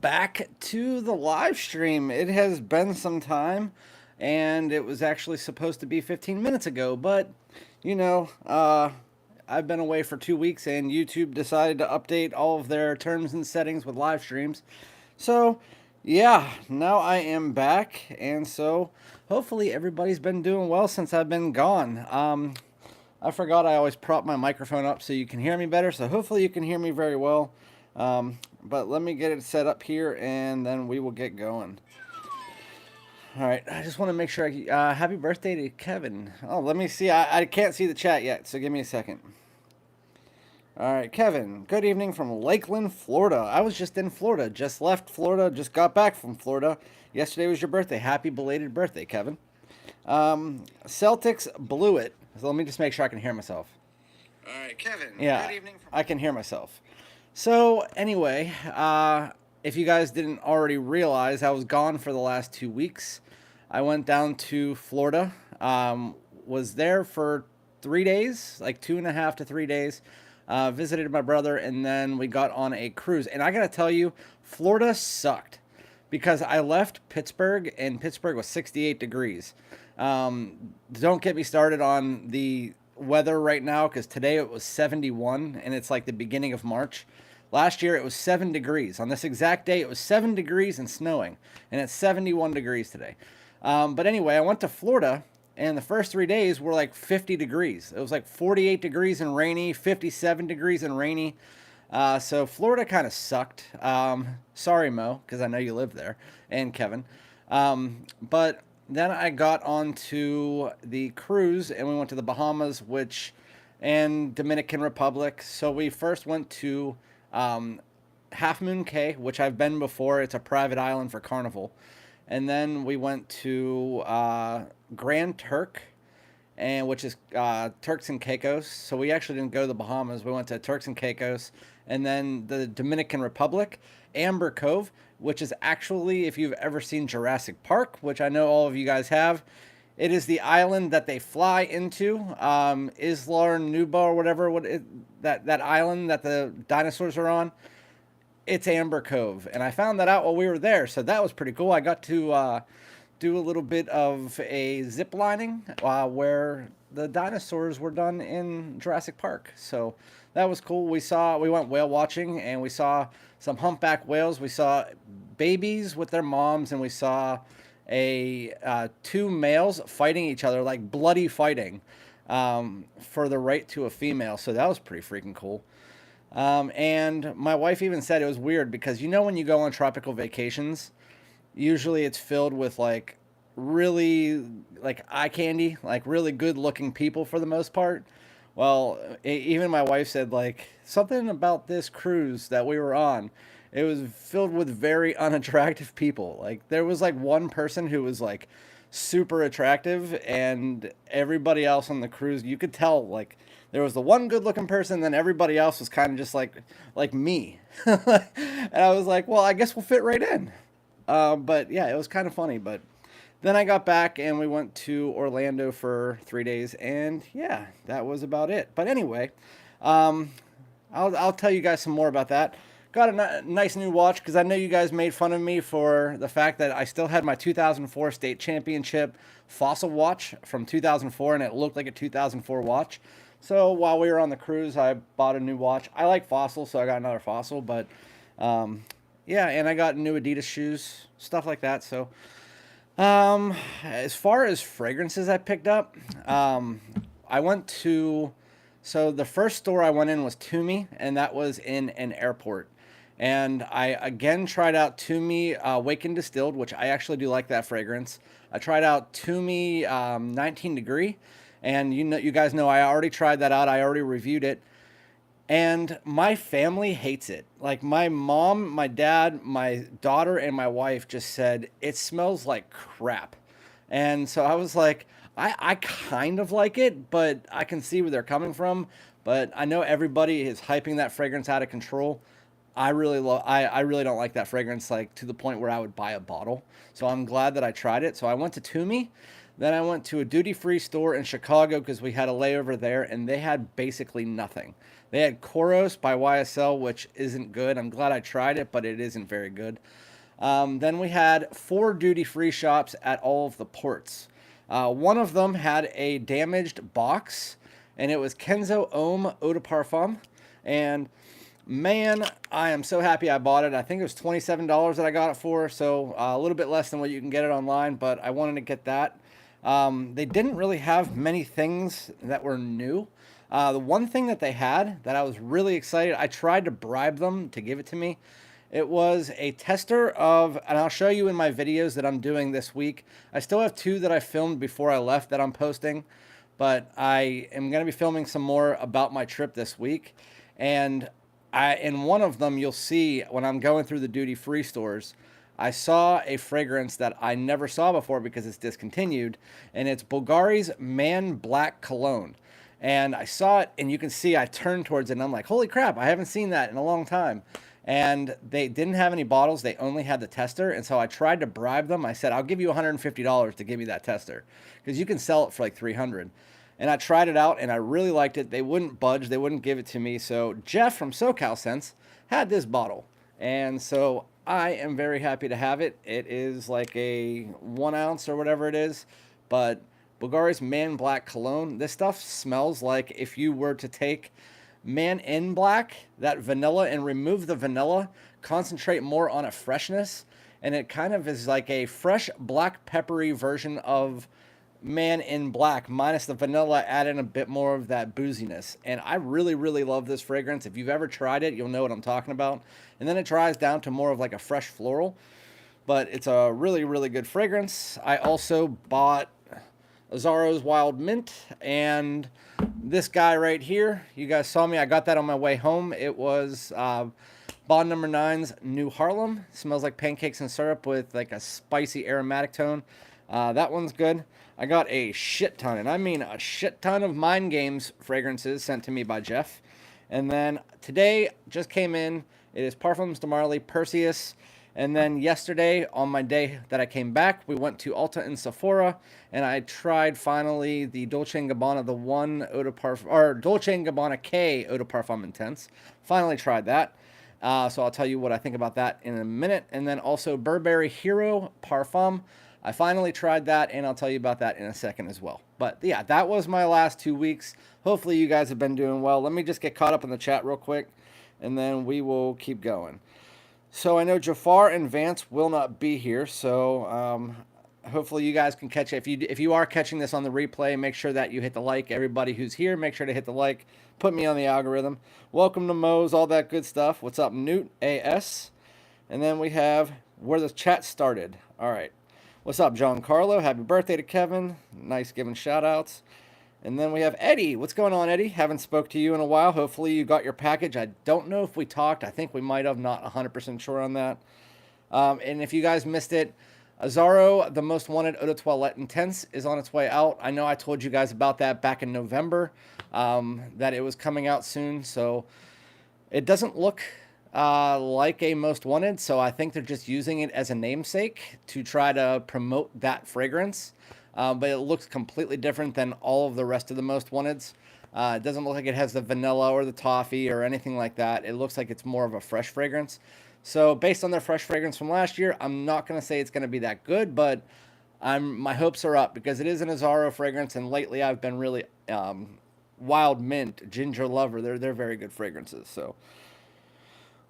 back to the live stream. It has been some time, and it was actually supposed to be 15 minutes ago, but you know, I've been away for 2 weeks, and YouTube decided to update all of their terms and settings with live streams. So, yeah, now I am back, and so hopefully everybody's been doing well since I've been gone. I forgot I always prop my microphone up so you can hear me better, so hopefully you can hear me very well. But let me get it set up here and then we will get going. All right, I just want to make sure happy birthday to Kevin. Oh, let me see. I can't see the chat yet, so give me a second. All right, Kevin, good evening from Lakeland, Florida. I was just in Florida, just left Florida, just got back from Florida. Yesterday was your birthday. Happy belated birthday, Kevin. Celtics blew it. So let me just make sure I can hear myself. All right, Kevin. Yeah, good evening I can hear myself. So anyway, if you guys didn't already realize, I was gone for the last 2 weeks. I went down to Florida, was there for 3 days, like 2.5 to 3 days. Visited my brother, and then we got on a cruise. And I gotta tell you, Florida sucked because I left Pittsburgh, and Pittsburgh was 68 degrees. Don't get me started on the weather right now, because today it was 71, and it's like the beginning of March. Last year it was 7 degrees. On this exact day, it was 7 degrees and snowing, and it's 71 degrees today. But anyway, I went to Florida, and the first 3 days were like 50 degrees. It was like 48 degrees and rainy, 57 degrees and rainy. So Florida kind of sucked. Sorry, Mo, because I know you live there, and Kevin. But then I got onto the cruise, and we went to the Bahamas, and Dominican Republic. So we first went to Half Moon Cay, which I've been before. It's a private island for Carnival. And then we went to Grand Turk, which is Turks and Caicos. So we actually didn't go to the Bahamas. We went to Turks and Caicos, and then the Dominican Republic, Amber Cove, which is actually, if you've ever seen Jurassic Park, which I know all of you guys have, it is the island that they fly into, Isla Nublar or whatever, that island that the dinosaurs are on. It's Amber Cove, and I found that out while we were there, so that was pretty cool. I got to do a little bit of a zip lining where the dinosaurs were done in Jurassic Park, so that was cool. We went whale watching, and we saw some humpback whales. We saw babies with their moms, and we saw two males fighting each other, like bloody fighting, for the right to a female, so that was pretty freaking cool. And my wife even said it was weird because when you go on tropical vacations, usually it's filled with like really like eye candy, like really good looking people for the most part. Well, even my wife said like something about this cruise that we were on. It was filled with very unattractive people. Like there was like one person who was like super attractive, and everybody else on the cruise, you could tell like there was the one good looking person, then everybody else was kind of just like me. And I was like, well, I guess we'll fit right in. But yeah, it was kind of funny. But then I got back, and we went to Orlando for 3 days, and yeah, that was about it. But anyway, I'll tell you guys some more about that. Got a nice new watch, because I know you guys made fun of me for the fact that I still had my 2004 state championship Fossil watch from 2004, and it looked like a 2004 watch. So while we were on the cruise, I bought a new watch. I like Fossil, so I got another Fossil. But yeah, and I got new Adidas shoes, stuff like that. So as far as fragrances I picked up, I went to... So the first store I went in was Toomey, and that was in an airport. And I again tried out Toomey Wake and Distilled, which I actually do like that fragrance. I tried out Toomey 19 Degree, and you guys know I already tried that out. I already reviewed it, and my family hates it. Like my mom, my dad, my daughter, and my wife just said it smells like crap. And so I was like, I kind of like it, but I can see where they're coming from. But I know everybody is hyping that fragrance out of control. I really don't like that fragrance, like to the point where I would buy a bottle. So I'm glad that I tried it. So I went to Toomey. Then I went to a duty-free store in Chicago because we had a layover there, and they had basically nothing. They had Koros by YSL, which isn't good. I'm glad I tried it, but it isn't very good. Then we had 4 duty-free shops at all of the ports. One of them had a damaged box, and it was Kenzo Homme Eau de Parfum. And man, I am so happy I bought it. I think it was $27 that I got it for, so a little bit less than what you can get it online, but I wanted to get that. They didn't really have many things that were new. The one thing that they had that I was really excited, I tried to bribe them to give it to me. It was a tester of, and I'll show you in my videos that I'm doing this week. I still have 2 that I filmed before I left that I'm posting, but I am going to be filming some more about my trip this week. And in one of them, you'll see when I'm going through the duty-free stores, I saw a fragrance that I never saw before because it's discontinued, and it's Bulgari's Man Black Cologne. And I saw it, and you can see I turned towards it, and I'm like, holy crap, I haven't seen that in a long time. And they didn't have any bottles. They only had the tester. And so I tried to bribe them. I said, I'll give you $150 to give me that tester, because you can sell it for like $300. And I tried it out, and I really liked it. They wouldn't budge. They wouldn't give it to me. So Jeff from SoCal Sense had this bottle. And so I am very happy to have it. It is like a 1 ounce or whatever it is. But Bulgari's Man Black Cologne, this stuff smells like if you were to take Man in Black, that vanilla, and remove the vanilla, concentrate more on a freshness, and it kind of is like a fresh black peppery version of Man in Black minus the vanilla, add in a bit more of that booziness. And I really, really love this fragrance. If you've ever tried it, you'll know what I'm talking about. And then it dries down to more of like a fresh floral, but it's a really, really good fragrance. I also bought Azzaro's Wild Mint, and this guy right here, you guys saw me, I got that on my way home. It was Bond Number 9's New Harlem. Smells like pancakes and syrup with like a spicy aromatic tone. That one's good. I got a shit ton, and I mean a shit ton of Mind Games fragrances sent to me by Jeff. And then today just came in, it is Parfums de Marly Perseus. And then yesterday, on my day that I came back, we went to Ulta and Sephora, and I tried finally the Dolce & Gabbana, the one Eau de Parfum, or Dolce & Gabbana K Eau de Parfum Intense. Finally tried that. So I'll tell you what I think about that in a minute. And then also Burberry Hero Parfum. I finally tried that, and I'll tell you about that in a second as well. But yeah, that was my last 2 weeks. Hopefully you guys have been doing well. Let me just get caught up in the chat real quick, and then we will keep going. So I know Jafar and Vance will not be here, so hopefully you guys can catch it. If you are catching this on the replay, make sure that you hit the like. Everybody who's here, make sure to hit the like. Put me on the algorithm. Welcome to Moe's, all that good stuff. What's up, Newt AS? And then we have where the chat started. All right. What's up, John Carlo? Happy birthday to Kevin. Nice giving shout-outs. And then we have Eddie. What's going on, Eddie? Haven't spoke to you in a while. Hopefully you got your package. I don't know if we talked. I think we might have. Not 100% sure on that. And if you guys missed it, Azzaro, the most wanted Eau de Toilette Intense, is on its way out. I know I told you guys about that back in November, that it was coming out soon. So it doesn't look like a most wanted. So I think they're just using it as a namesake to try to promote that fragrance. But it looks completely different than all of the rest of the most wanteds. It doesn't look like it has the vanilla or the toffee or anything like that. It looks like it's more of a fresh fragrance. So based on their fresh fragrance from last year, I'm not going to say it's going to be that good, but my hopes are up because it is an Azzaro fragrance, and lately I've been really Wild Mint, Ginger Lover. They're very good fragrances. So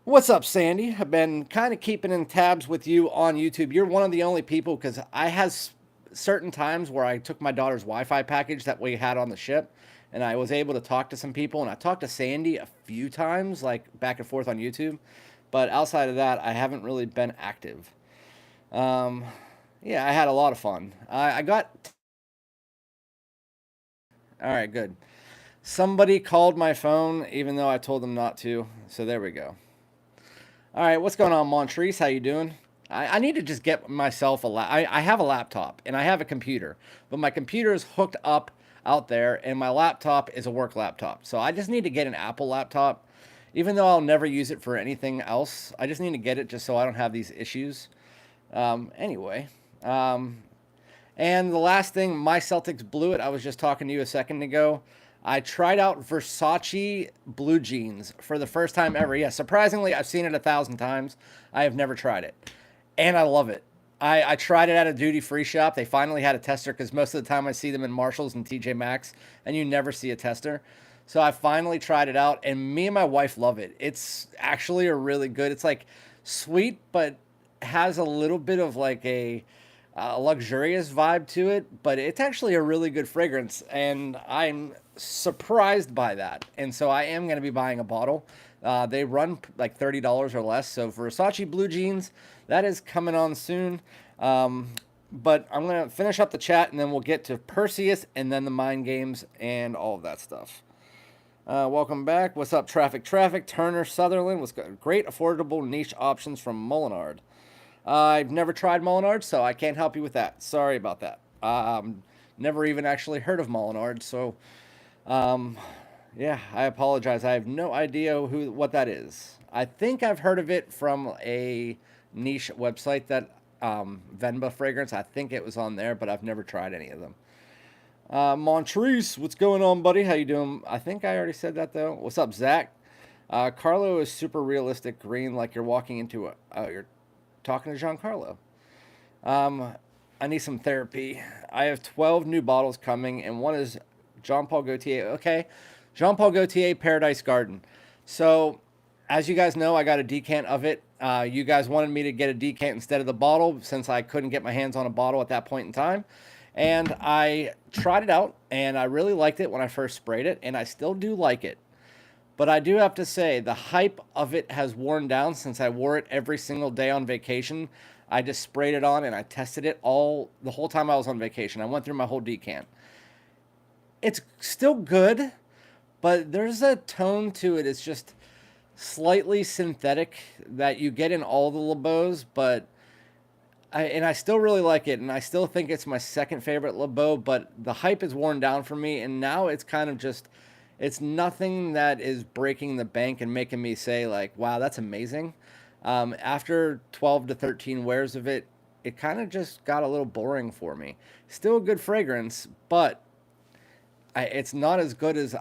what's up, Sandy? I've been kind of keeping in tabs with you on YouTube. You're one of the only people, because I has certain times where I took my daughter's Wi-Fi package that we had on the ship, and I was able to talk to some people, and I talked to Sandy a few times, like back and forth on YouTube, but outside of that, I haven't really been active. Yeah, I had a lot of fun. I got... All right, good. Somebody called my phone, even though I told them not to, so there we go. All right, what's going on, Montrese? How you doing? I need to just get myself I have a laptop and I have a computer, but my computer is hooked up out there and my laptop is a work laptop. So I just need to get an Apple laptop, even though I'll never use it for anything else. I just need to get it just so I don't have these issues. Anyway, And the last thing, my Celtics blew it. I was just talking to you a second ago. I tried out Versace blue jeans for the first time ever. Yeah, surprisingly, I've seen it 1,000 times. I have never tried it. And I love it. I tried it at a duty-free shop. They finally had a tester because most of the time I see them in Marshalls and TJ Maxx, and you never see a tester. So I finally tried it out, and me and my wife love it. It's actually a really good. It's like sweet, but has a little bit of like a luxurious vibe to it. But it's actually a really good fragrance, and I'm surprised by that. And so I am going to be buying a bottle. They run like $30 or less. So Versace blue jeans, that is coming on soon. But I'm going to finish up the chat, and then we'll get to Perseus and then the mind games and all of that stuff. Welcome back. What's up, Traffic? Turner Sutherland. What's good? Great affordable niche options from Molinard. I've never tried Molinard, so I can't help you with that. Sorry about that. Never even actually heard of Molinard, so yeah, I apologize. I have no idea what that is. I think I've heard of it from a niche website that Venba fragrance. I think it was on there, but I've never tried any of them. Montrese, what's going on, buddy? How you doing? I think I already said that though. What's up, Zach? Carlo is super realistic green, like you're walking into you're talking to Giancarlo. I need some therapy. I have 12 new bottles coming, and one is Jean Paul Gaultier. Okay, Jean Paul Gaultier Paradise Garden. So, as you guys know, I got a decant of it. You guys wanted me to get a decant instead of the bottle since I couldn't get my hands on a bottle at that point in time. And I tried it out, and I really liked it when I first sprayed it, and I still do like it. But I do have to say, the hype of it has worn down since I wore it every single day on vacation. I just sprayed it on, and I tested it the whole time I was on vacation. I went through my whole decant. It's still good, but there's a tone to it. It's just slightly synthetic that you get in all the LeBeaus, but I still really like it, and I still think it's my second favorite LeBeau, but the hype is worn down for me, and now it's kind of just, it's nothing that is breaking the bank and making me say, like, wow, that's amazing. After 12 to 13 wears of it, it kind of just got a little boring for me. Still a good fragrance, but it's not as good as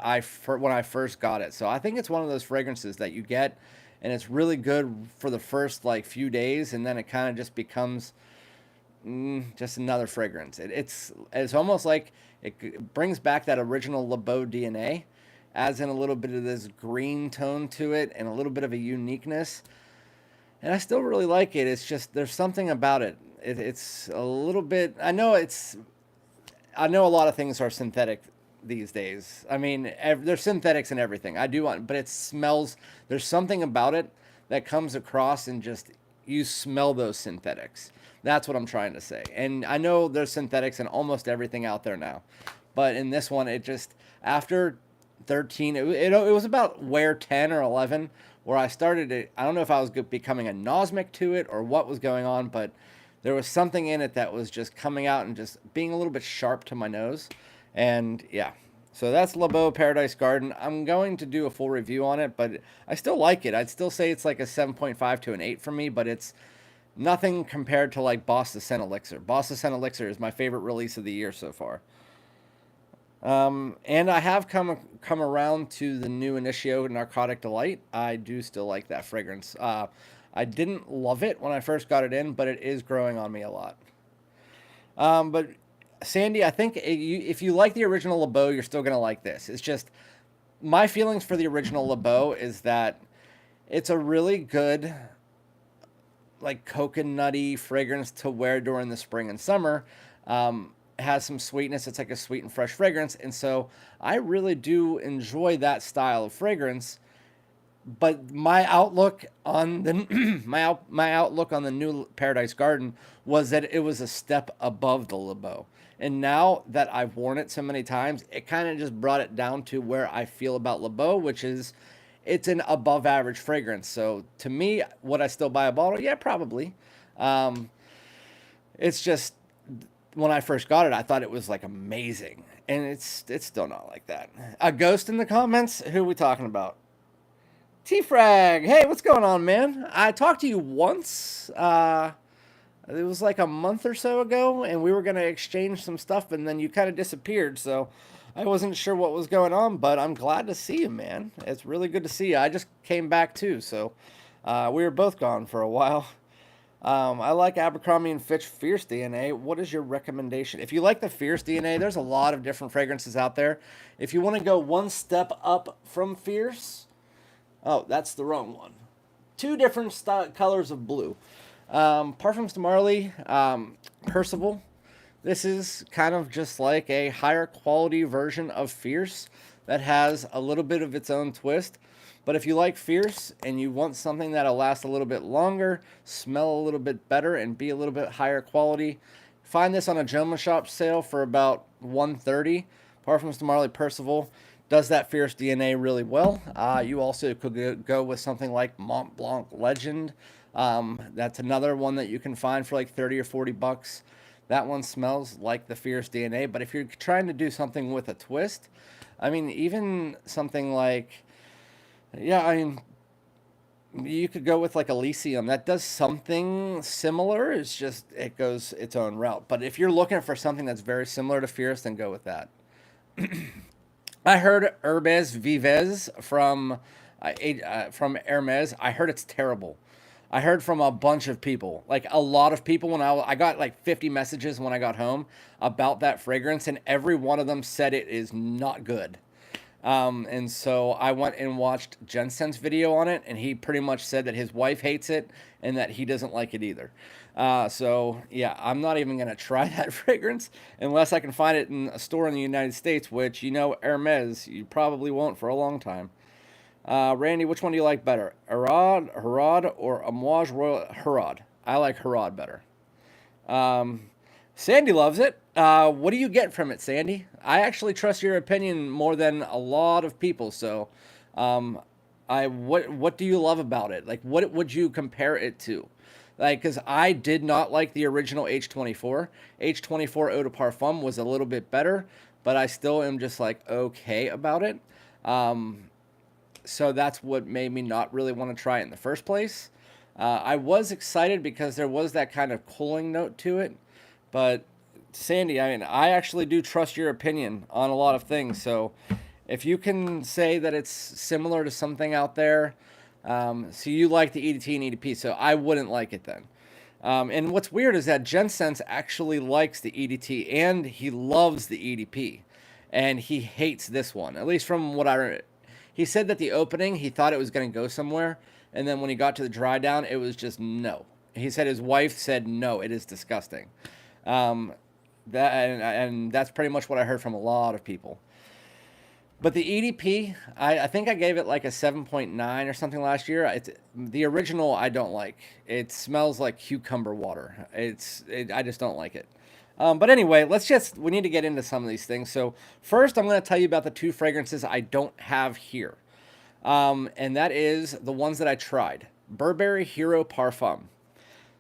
when I first got it. So I think it's one of those fragrances that you get, and it's really good for the first like few days, and then it kind of just becomes just another fragrance. It's almost like it brings back that original LeBeau DNA, adds in a little bit of this green tone to it and a little bit of a uniqueness. And I still really like it. It's just there's something about it. It's a little bit. I know a lot of things are synthetic these days. I mean, there's synthetics and everything. I do want, but it smells. There's something about it that comes across, and just you smell those synthetics. That's what I'm trying to say. And I know there's synthetics in almost everything out there now, but in this one, it just after 13, it was about wear 10 or 11 where I started it. I don't know if I was becoming anosmic to it or what was going on, but there was something in it that was just coming out and just being a little bit sharp to my nose. And yeah, so that's LeBeau Paradise Garden. I'm going to do a full review on it, but I still like it. I'd still say it's like a 7.5 to an 8 for me, but it's nothing compared to like Boss the Scent Elixir. Boss the Scent Elixir is my favorite release of the year so far. And I have come around to the new Initio Narcotic Delight. I do still like that fragrance. I didn't love it when I first got it in, but it is growing on me a lot. But Sandy, I think if you like the original LeBeau, you're still going to like this. It's just my feelings for the original LeBeau is that it's a really good, like coconutty fragrance to wear during the spring and summer. It has some sweetness. It's like a sweet and fresh fragrance. And so I really do enjoy that style of fragrance. But my outlook on the my outlook on the new Paradise Garden was that it was a step above the LeBeau. And now that I've worn it so many times, it kind of just brought it down to where I feel about LeBeau, which is it's an above average fragrance. So to me, would I still buy a bottle? Yeah, probably. It's just when I first got it, I thought it was like amazing, and it's still not like that. A ghost in the comments? Who are we talking about? T-Frag, hey, what's going on, man? I talked to you once. It was like a month or so ago, and we were going to exchange some stuff, and then you kind of disappeared. So I wasn't sure what was going on, but I'm glad to see you, man. It's really good to see you. I just came back too, so we were both gone for a while. I like Abercrombie and Fitch Fierce DNA. What is your recommendation? If you like the Fierce DNA, there's a lot of different fragrances out there. If you want to go one step up from Fierce, oh, that's the wrong one. Two different colors of blue. Parfums de Marly Perseus. This is kind of just like a higher quality version of Fierce that has a little bit of its own twist. But if you like Fierce and you want something that'll last a little bit longer, smell a little bit better, and be a little bit higher quality, find this on a Joma Shop sale for about $130. Parfums de Marly Perseus does that Fierce DNA really well. You also could go with something like Mont Blanc Legend. That's another one that you can find for like 30 or 40 bucks. That one smells like the Fierce DNA, but if you're trying to do something with a twist, I mean, even something like, yeah, I mean, you could go with like Elysium. That does something similar. It's just, it goes its own route. But if you're looking for something that's very similar to Fierce, then go with that. I heard Hermes Vives from Hermes. I heard it's terrible. I heard from a bunch of people, like a lot of people, when I got like 50 messages when I got home about that fragrance, and every one of them said it is not good. And so I went and watched Jensen's video on it, and he pretty much said that his wife hates it and that he doesn't like it either. So yeah, I'm not even going to try that fragrance unless I can find it in a store in the United States, which, you know, Hermes, you probably won't for a long time. Randy, which one do you like better? Harad, or Amouage Royal Harad? I like Harad better. Sandy loves it. What do you get from it, Sandy? I actually trust your opinion more than a lot of people. So, what do you love about it? Like, what would you compare it to? Like, because I did not like the original H24. H24 Eau de Parfum was a little bit better, but I still am just like okay about it. So that's what made me not really want to try it in the first place. I was excited because there was that kind of cooling note to it. But Sandy, I mean, I actually do trust your opinion on a lot of things. So if you can say that it's similar to something out there, so you like the EDT and EDP, so I wouldn't like it then. And what's weird is that Jensen's actually likes the EDT and he loves the EDP. And he hates this one, at least from what I read. He said that the opening, he thought it was going to go somewhere. And then when he got to the dry down, it was just no. He said his wife said, no, it is disgusting. And that's pretty much what I heard from a lot of people. But the EDP, I think I gave it like a 7.9 or something last year. The original I don't like. It smells like cucumber water. I just don't like it. But anyway, we need to get into some of these things. So first, I'm going to tell you about the two fragrances I don't have here. And that is the ones that I tried. Burberry Hero Parfum.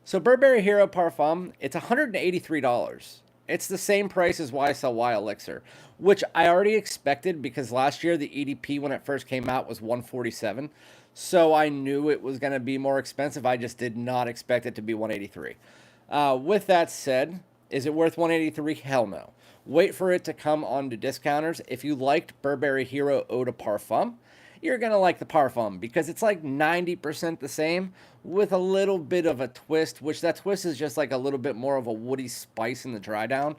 So Burberry Hero Parfum, it's $183. It's the same price as YSL Elixir, which I already expected because last year the EDP when it first came out was $147. So I knew it was going to be more expensive. I just did not expect it to be $183. With that said, is it worth $183? Hell no. Wait for it to come onto discounters. If you liked Burberry Hero Eau de Parfum, you're going to like the Parfum because it's like 90% the same with a little bit of a twist, which that twist is just like a little bit more of a woody spice in the dry down.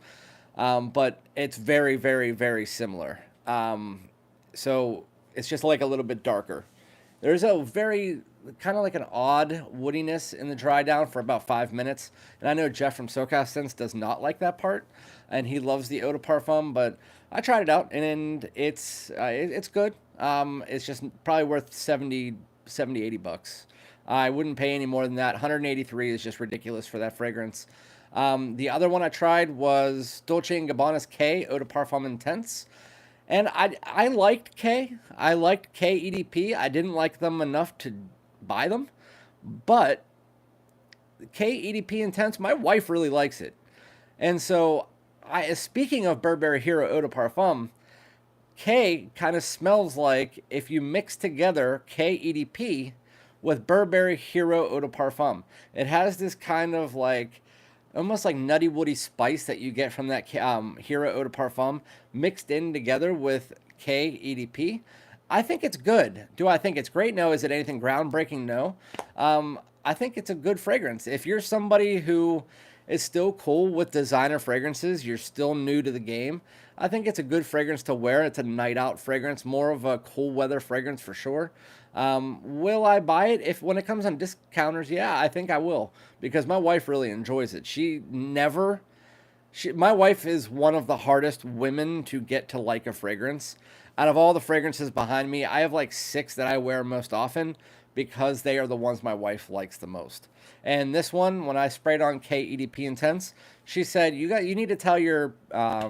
But it's very, very, very similar. So it's just like a little bit darker. There's a very kind of like an odd woodiness in the dry down for about 5 minutes. And I know Jeff from SoCal Sense does not like that part, and he loves the Eau de Parfum, but I tried it out, and it's good. It's just probably worth 70, 80 bucks. I wouldn't pay any more than that. 183 is just ridiculous for that fragrance. The other one I tried was Dolce & Gabbana's K Eau de Parfum Intense. And I liked K. I liked K EDP. I didn't like them enough to buy them. But K EDP Intense, my wife really likes it. And so, speaking of Burberry Hero Eau de Parfum, K kind of smells like if you mix together K EDP with Burberry Hero Eau de Parfum. It has this kind of like almost like nutty woody spice that you get from that Hero Eau de Parfum mixed in together with K EDP. I think it's good. Do I think it's great? No. Is it anything groundbreaking? No. I think it's a good fragrance. If you're somebody who is still cool with designer fragrances, you're still new to the game, I think it's a good fragrance to wear. It's a night out fragrance, more of a cool weather fragrance for sure. Will I buy it if when it comes on discounters? Yeah, I think I will, because my wife really enjoys it. My wife is one of the hardest women to get to like a fragrance. Out of all the fragrances behind me, I have like 6 that I wear most often because they are the ones my wife likes the most. And this one, when I sprayed on K EDP Intense, she said, you need to tell your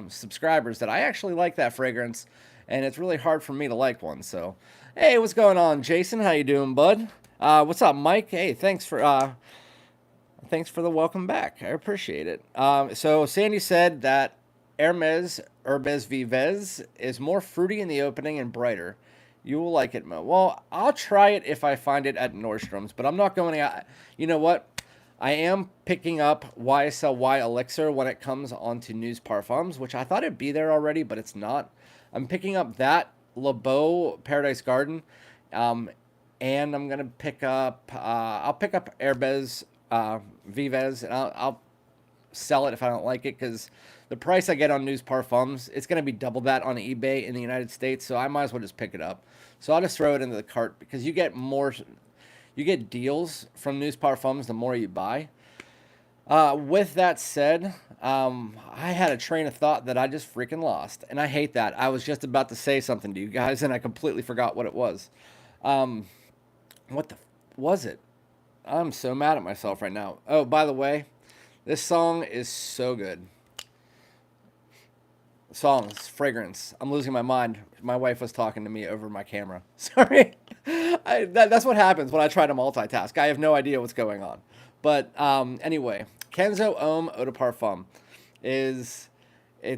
subscribers that I actually like that fragrance, and it's really hard for me to like one. So, hey, what's going on, Jason? How you doing, bud? What's up, Mike? Hey, thanks for the welcome back. I appreciate it. So Sandy said that Hermes Herbes Vives is more fruity in the opening and brighter. You will like it, Mo. Well, I'll try it if I find it at Nordstrom's, but I'm not going out. You know what? I am picking up YSLY Elixir when it comes onto News Parfums, which I thought it'd be there already, but it's not. I'm picking up that Le Beau Paradise Garden, and I'm gonna pick up. I'll pick up Herbes Vives, and I'll sell it if I don't like it, because the price I get on News Parfums, it's going to be double that on eBay in the United States, so I might as well just pick it up. So I'll just throw it into the cart, because you get deals from News Parfums the more you buy. With that said, I had a train of thought that I just freaking lost, and I hate that. I was just about to say something to you guys, and I completely forgot what it was. What was it? I'm so mad at myself right now. Oh, by the way, this song is so good. Songs, fragrance. I'm losing my mind. My wife was talking to me over my camera. Sorry. That's what happens when I try to multitask. I have no idea what's going on. But anyway, Kenzo Homme Eau de Parfum it's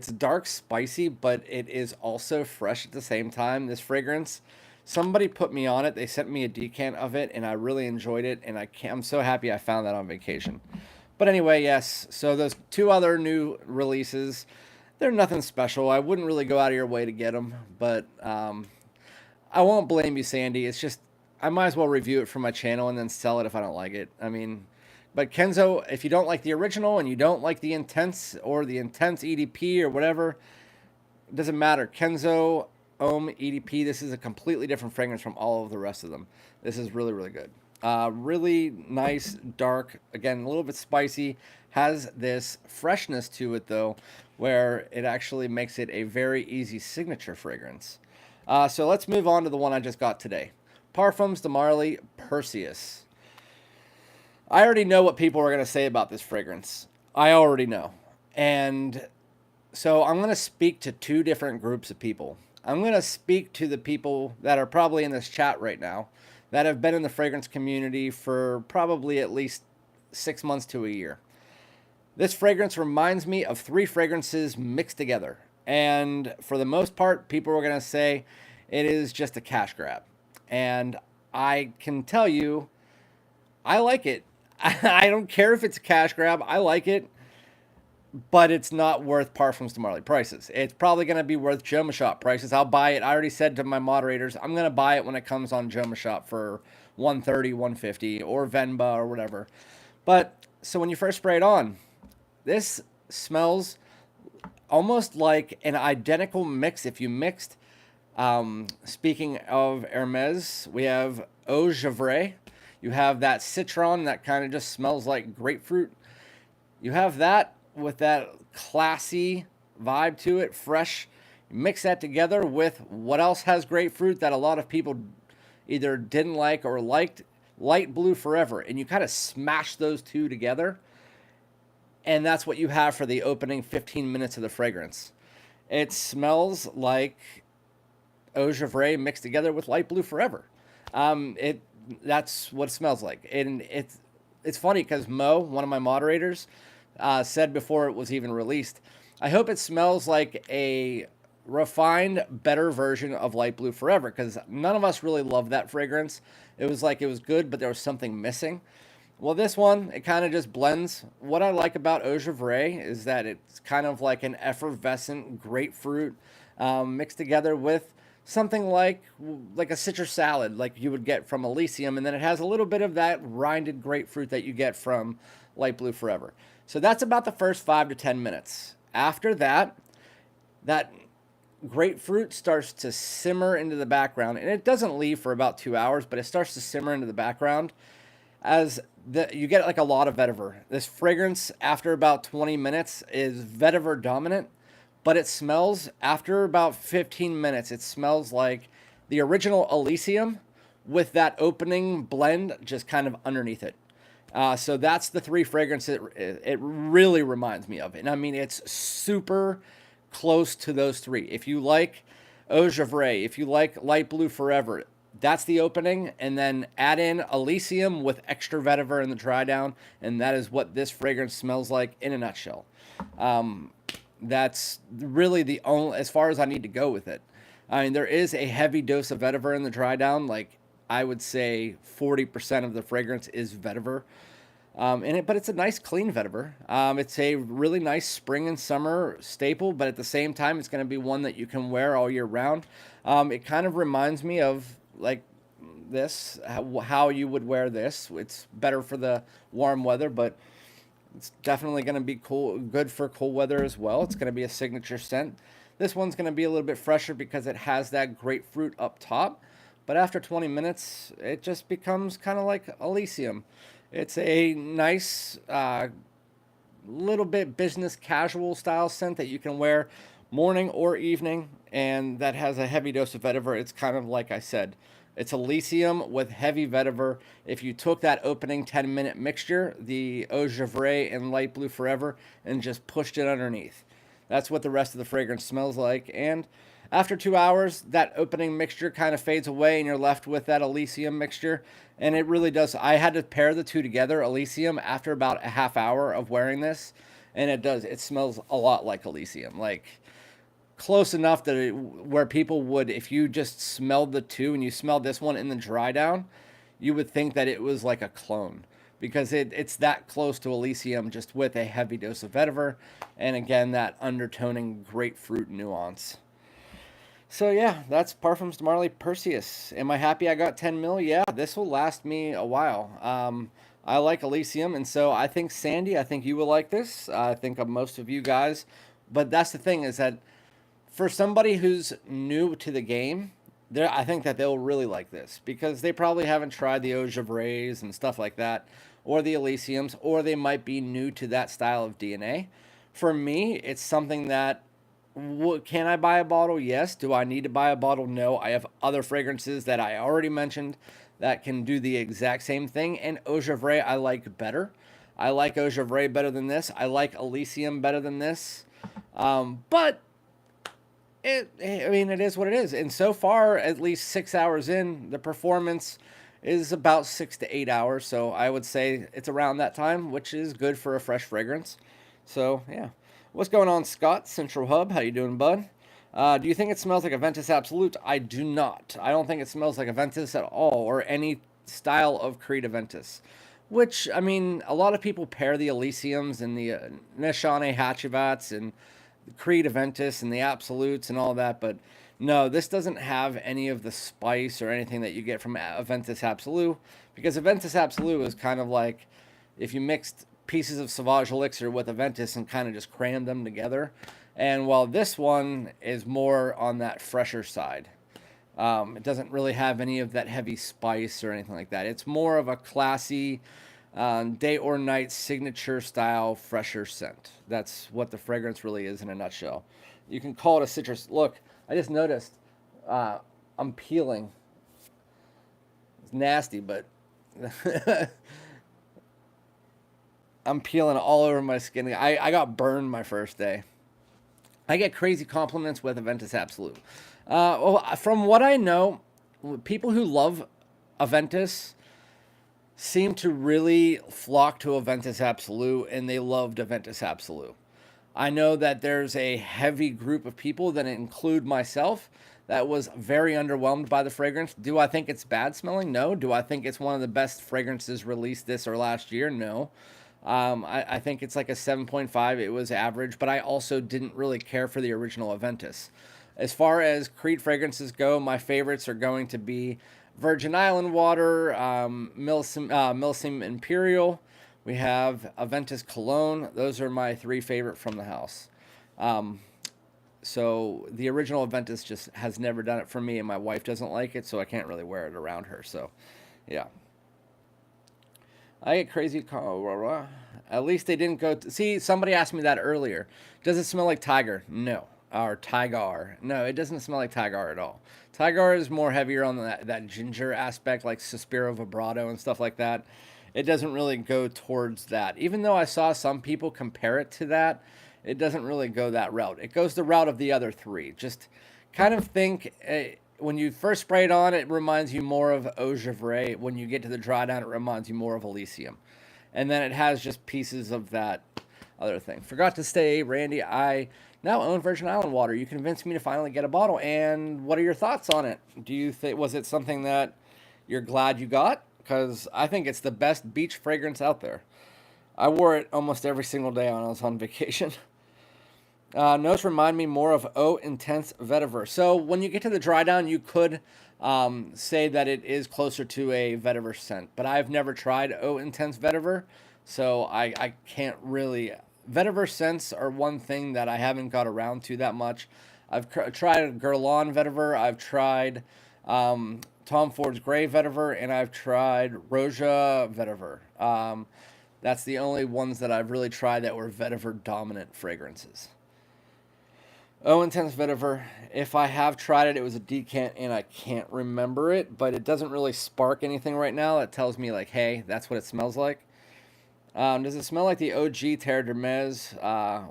dark, spicy, but it is also fresh at the same time. This fragrance, somebody put me on it. They sent me a decant of it, and I really enjoyed it. And I'm so happy I found that on vacation. But anyway, yes. So those 2 other new releases, they're nothing special. I wouldn't really go out of your way to get them, but I won't blame you, Sandy. It's just I might as well review it for my channel and then sell it if I don't like it. I mean, but Kenzo, if you don't like the original and you don't like the Intense or the Intense EDP or whatever, it doesn't matter. Kenzo Homme EDP, this is a completely different fragrance from all of the rest of them. This is really, really good. Really nice, dark, again, a little bit spicy, has this freshness to it, though, where it actually makes it a very easy signature fragrance. So let's move on to the one I just got today. Parfums de Marly Perseus. I already know what people are going to say about this fragrance. I already know. And so I'm going to speak to 2 different groups of people. I'm going to speak to the people that are probably in this chat right now that have been in the fragrance community for probably at least 6 months to a year. This fragrance reminds me of 3 fragrances mixed together. And for the most part, people are going to say it is just a cash grab. And I can tell you, I like it. I don't care if it's a cash grab. I like it. But it's not worth Parfums de Marly prices. It's probably going to be worth Joma Shop prices. I'll buy it. I already said to my moderators, I'm going to buy it when it comes on Joma Shop for $130, $150, or Venba or whatever. But, so when you first spray it on, this smells almost like an identical mix. If you mixed, speaking of Hermes, we have Eau Givre. You have that citron that kind of just smells like grapefruit. You have that with that classy vibe to it, fresh. Mix that together with what else has grapefruit that a lot of people either didn't like or liked, Light Blue Forever. And you kind of smash those 2 together. And that's what you have for the opening 15 minutes of the fragrance. It smells like Eau Givre mixed together with Light Blue Forever. That's what it smells like. And it's funny because Mo, one of my moderators, said before it was even released, I hope it smells like a refined, better version of Light Blue Forever, because none of us really loved that fragrance. It was like it was good, but there was something missing. Well, this one, it kind of just blends. What I like about Eau Givre is that it's kind of like an effervescent grapefruit mixed together with something like a citrus salad, like you would get from Elysium, and then it has a little bit of that rinded grapefruit that you get from Light Blue Forever. So that's about the first 5 to 10 minutes. After that, that grapefruit starts to simmer into the background, and it doesn't leave for about 2 hours, but it starts to simmer into the background as you get like a lot of vetiver. This fragrance after about 20 minutes is vetiver dominant, but it smells after about 15 minutes. It smells like the original Elysium with that opening blend just kind of underneath it. So that's the three fragrances it really reminds me of. And I mean, it's super close to those three. If you like Eau Givre, if you like Light Blue Forever, that's the opening, and then add in Elysium with extra vetiver in the dry down, and that is what this fragrance smells like in a nutshell. That's really the only, as far as I need to go with it. I mean, there is a heavy dose of vetiver in the dry down, like I would say 40% of the fragrance is vetiver. In it, but it's a nice clean vetiver. It's a really nice spring and summer staple, but at the same time, it's going to be one that you can wear all year round. It kind of reminds me of like this, how you would wear this. It's better for the warm weather, but it's definitely going to be good for cool weather as well. It's going to be a signature scent. This one's going to be a little bit fresher because it has that grapefruit up top, but after 20 minutes, it just becomes kind of like Elysium. It's a nice, little bit business casual style scent that you can wear morning or evening, and that has a heavy dose of vetiver. It's kind of like I said, it's Elysium with heavy vetiver. If you took that opening 10-minute mixture, the Eau Givre and Light Blue Forever, and just pushed it underneath, that's what the rest of the fragrance smells like. And after 2 hours, that opening mixture kind of fades away, and you're left with that Elysium mixture. And it really does. I had to pair the two together, Elysium, after about a half hour of wearing this. And it does. It smells a lot like Elysium. Like, close enough that where people would, if you just smelled the two and you smelled this one in the dry down, you would think that it was like a clone. Because it's that close to Elysium, just with a heavy dose of vetiver. And again, that undertoning grapefruit nuance. So yeah, that's Parfums de Marly Perseus. Am I happy I got 10 mil? Yeah, this will last me a while. I like Elysium, and so I think Sandy, I think you will like this. I think of most of you guys. But that's the thing, is that for somebody who's new to the game, I think that they'll really like this because they probably haven't tried the Eau Givres and stuff like that, or the Elysiums, or they might be new to that style of DNA. For me, it's something that, can I buy a bottle? Yes. Do I need to buy a bottle? No. I have other fragrances that I already mentioned that can do the exact same thing. And Eau Givre I like better. I like Eau Givre better than this. I like Elysium better than this. But it is what it is. And so far, at least 6 hours in, the performance is about 6 to 8 hours. So I would say it's around that time, which is good for a fresh fragrance. So yeah. What's going on, Scott? Central Hub, how you doing, bud? Do you think it smells like Aventus Absolute? I do not. I don't think it smells like Aventus at all, or any style of Creed Aventus. Which, I mean, a lot of people pair the Elysiums and the Nishane Hatchivats and the Creed Aventus and the Absolutes and all that, but no, this doesn't have any of the spice or anything that you get from Aventus Absolute, because Aventus Absolute is kind of like if you mixed pieces of Sauvage Elixir with Aventus and kind of just crammed them together. And while this one is more on that fresher side, it doesn't really have any of that heavy spice or anything like that. It's more of a classy day or night signature style fresher scent. That's what the fragrance really is in a nutshell. You can call it a citrus. Look, I just noticed I'm peeling. It's nasty, but I'm peeling all over my skin. I got burned my first day. I get crazy compliments with Aventus Absolute. Well, from what I know, people who love Aventus seem to really flock to Aventus Absolute, and they loved Aventus Absolute. I know that there's a heavy group of people that include myself that was very underwhelmed by the fragrance. Do I think it's bad smelling? No. Do I think it's one of the best fragrances released this or last year? No. I think it's like a 7.5. It was average, but I also didn't really care for the original Aventus. As far as Creed fragrances go, my favorites are going to be Virgin Island Water, Milsim Imperial. We have Aventus Cologne. Those are my three favorite from the house. So the original Aventus just has never done it for me, and my wife doesn't like it, so I can't really wear it around her. So, yeah. I get crazy. At least they didn't go. See, somebody asked me that earlier. Does it smell like Tiger? No. Or Tigar? No, it doesn't smell like Tigar at all. Tigar is more heavier on that ginger aspect, like Suspiro Vibrato and stuff like that. It doesn't really go towards that. Even though I saw some people compare it to that, it doesn't really go that route. It goes the route of the other three. Just kind of think, when you first spray it on, it reminds you more of Eau Givray. When you get to the dry down, it reminds you more of Elysium. And then it has just pieces of that other thing. Forgot to say, Randy, I now own Virgin Island Water. You convinced me to finally get a bottle. And what are your thoughts on it? Do you think, was it something that you're glad you got? Because I think it's the best beach fragrance out there. I wore it almost every single day when I was on vacation. Notes remind me more of Eau Intense Vetiver. So when you get to the dry down, you could say that it is closer to a vetiver scent. But I've never tried Eau Intense Vetiver, so I can't really. Vetiver scents are one thing that I haven't got around to that much. I've tried Guerlain Vetiver. I've tried Tom Ford's Grey Vetiver, and I've tried Roja Vetiver. That's the only ones that I've really tried that were vetiver dominant fragrances. Eau Intense Vetiver. If I have tried it, it was a decant and I can't remember it, but it doesn't really spark anything right now. It tells me, like, hey, that's what it smells like. Does it smell like the OG Terre d'Hermes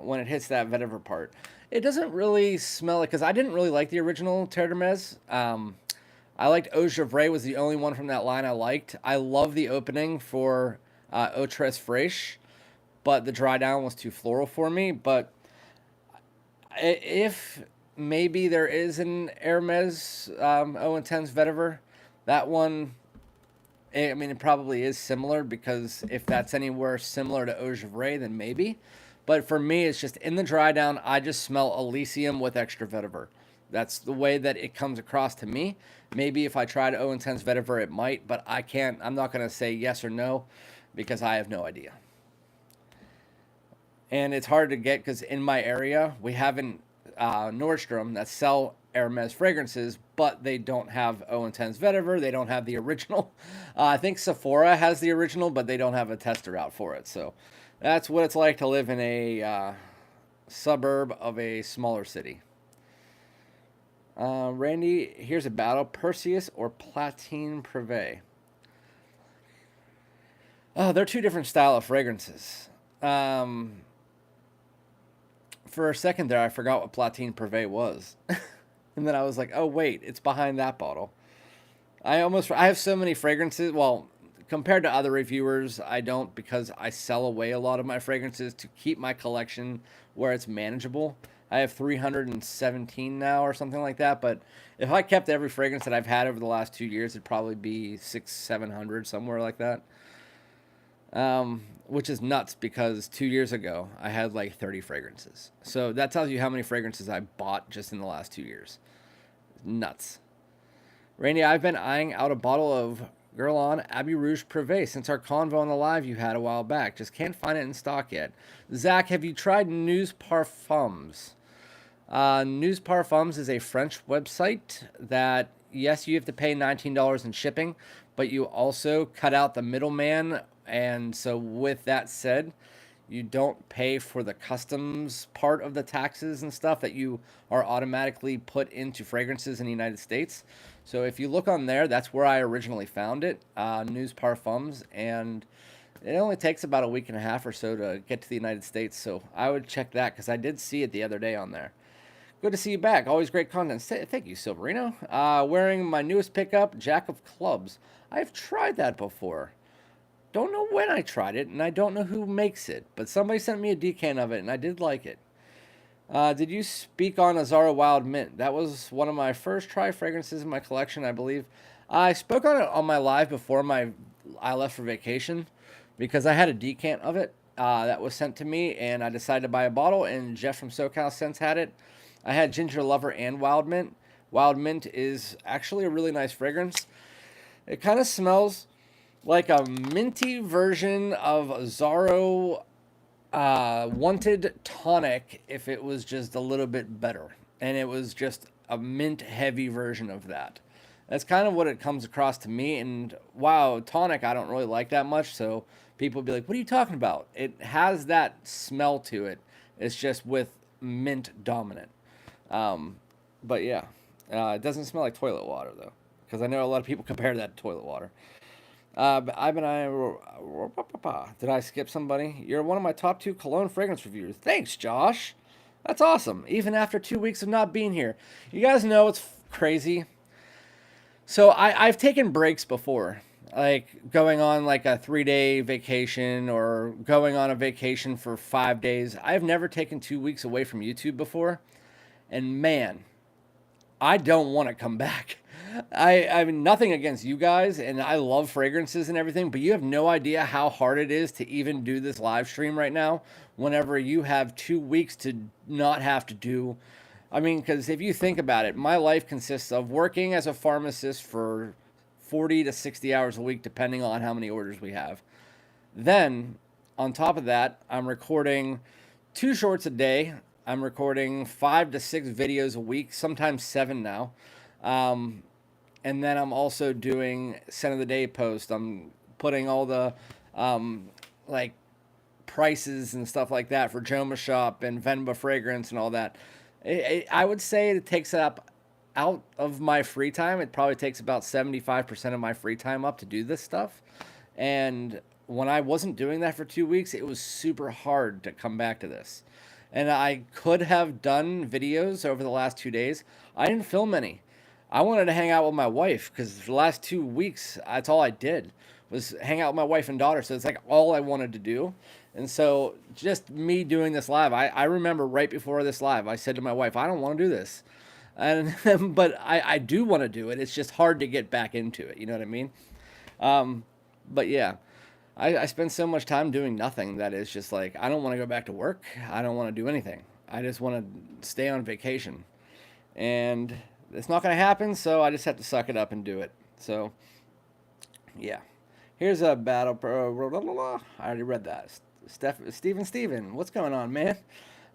when it hits that vetiver part? It doesn't really smell like, because I didn't really like the original Terre d'Hermes. I liked Eau Givray, was the only one from that line I liked. I love the opening for Eau Tres Fraîche, but the dry down was too floral for me. But if maybe there is an Hermes Eau Intense Vetiver, that one, I mean, it probably is similar, because if that's anywhere similar to Eau Givray, then maybe. But for me, it's just in the dry down, I just smell Elysium with extra vetiver. That's the way that it comes across to me. Maybe if I tried Eau Intense Vetiver, it might, but I'm not going to say yes or no, because I have no idea. And it's hard to get, because in my area, we have in Nordstrom that sell Hermes fragrances, but they don't have Eau Intense Vetiver. They don't have the original. I think Sephora has the original, but they don't have a tester out for it. So that's what it's like to live in a suburb of a smaller city. Randy, here's a battle. Perseus or Platine Privé? Oh, they're two different style of fragrances. For a second there, I forgot what Platine Privé was. And then I was like, oh, wait, it's behind that bottle. I have so many fragrances. Well, compared to other reviewers, I don't, because I sell away a lot of my fragrances to keep my collection where it's manageable. I have 317 now or something like that. But if I kept every fragrance that I've had over the last 2 years, it'd probably be 600-700, somewhere like that. Which is nuts, because 2 years ago I had like 30 fragrances. So that tells you how many fragrances I bought just in the last 2 years. Nuts. Randy, I've been eyeing out a bottle of Guerlain Abbey Rouge Privé since our convo on the live you had a while back. Just can't find it in stock yet. Zach, have you tried News Parfums? News Parfums is a French website that, yes, you have to pay $19 in shipping, but you also cut out the middleman. And so with that said, you don't pay for the customs part of the taxes and stuff that you are automatically put into fragrances in the United States. So if you look on there, that's where I originally found it, News Parfums, and it only takes about a week and a half or so to get to the United States. So I would check that, because I did see it the other day on there. Good to see you back. Always great content. Thank you, Silverino. Wearing my newest pickup, Jack of Clubs. I've tried that before. Don't know when I tried it, and I don't know who makes it, but somebody sent me a decant of it, and I did like it. Did you speak on Azara Wild Mint? That was one of my first try fragrances in my collection, I believe. I spoke on it on my live before I left for vacation because I had a decant of it that was sent to me, and I decided to buy a bottle, and Jeff from SoCal Scents had it. I had Ginger Lover and Wild Mint. Wild Mint is actually a really nice fragrance. It kind of smells like a minty version of Zaro Wanted Tonic if it was just a little bit better. And it was just a mint heavy version of that. That's kind of what it comes across to me. And wow, Tonic I don't really like that much. So people be like, what are you talking about? It has that smell to it. It's just with mint dominant. But yeah, it doesn't smell like toilet water though. Because I know a lot of people compare that to toilet water. Did I skip somebody? You're one of my top 2 cologne fragrance reviewers. Thanks, Josh. That's awesome. Even after 2 weeks of not being here. You guys know it's crazy. So I've taken breaks before. Like going on like a 3-day vacation or going on a vacation for 5 days. I've never taken 2 weeks away from YouTube before. And man, I don't want to come back. I mean, nothing against you guys, and I love fragrances and everything, but you have no idea how hard it is to even do this live stream right now whenever you have 2 weeks to not have to do. I mean, because if you think about it, my life consists of working as a pharmacist for 40 to 60 hours a week, depending on how many orders we have. Then, on top of that, I'm recording 2 shorts a day. I'm recording 5 to 6 videos a week, sometimes 7 now. And then I'm also doing scent of the day post. I'm putting all the like prices and stuff like that for Joma Shop and Venba Fragrance and all that. I would say it takes up out of my free time. It probably takes about 75% of my free time up to do this stuff. And when I wasn't doing that for 2 weeks, it was super hard to come back to this. And I could have done videos over the last 2 days. I didn't film any. I wanted to hang out with my wife because for the last 2 weeks, that's all I did was hang out with my wife and daughter. So it's like all I wanted to do. And so just me doing this live, I remember right before this live, I said to my wife, I don't want to do this. And but I do want to do it. It's just hard to get back into it. You know what I mean? But yeah, I spend so much time doing nothing that is just like, I don't want to go back to work. I don't want to do anything. I just want to stay on vacation. And it's not going to happen, so I just have to suck it up and do it. So, yeah. Here's a battle pro. I already read that. Steven, what's going on, man?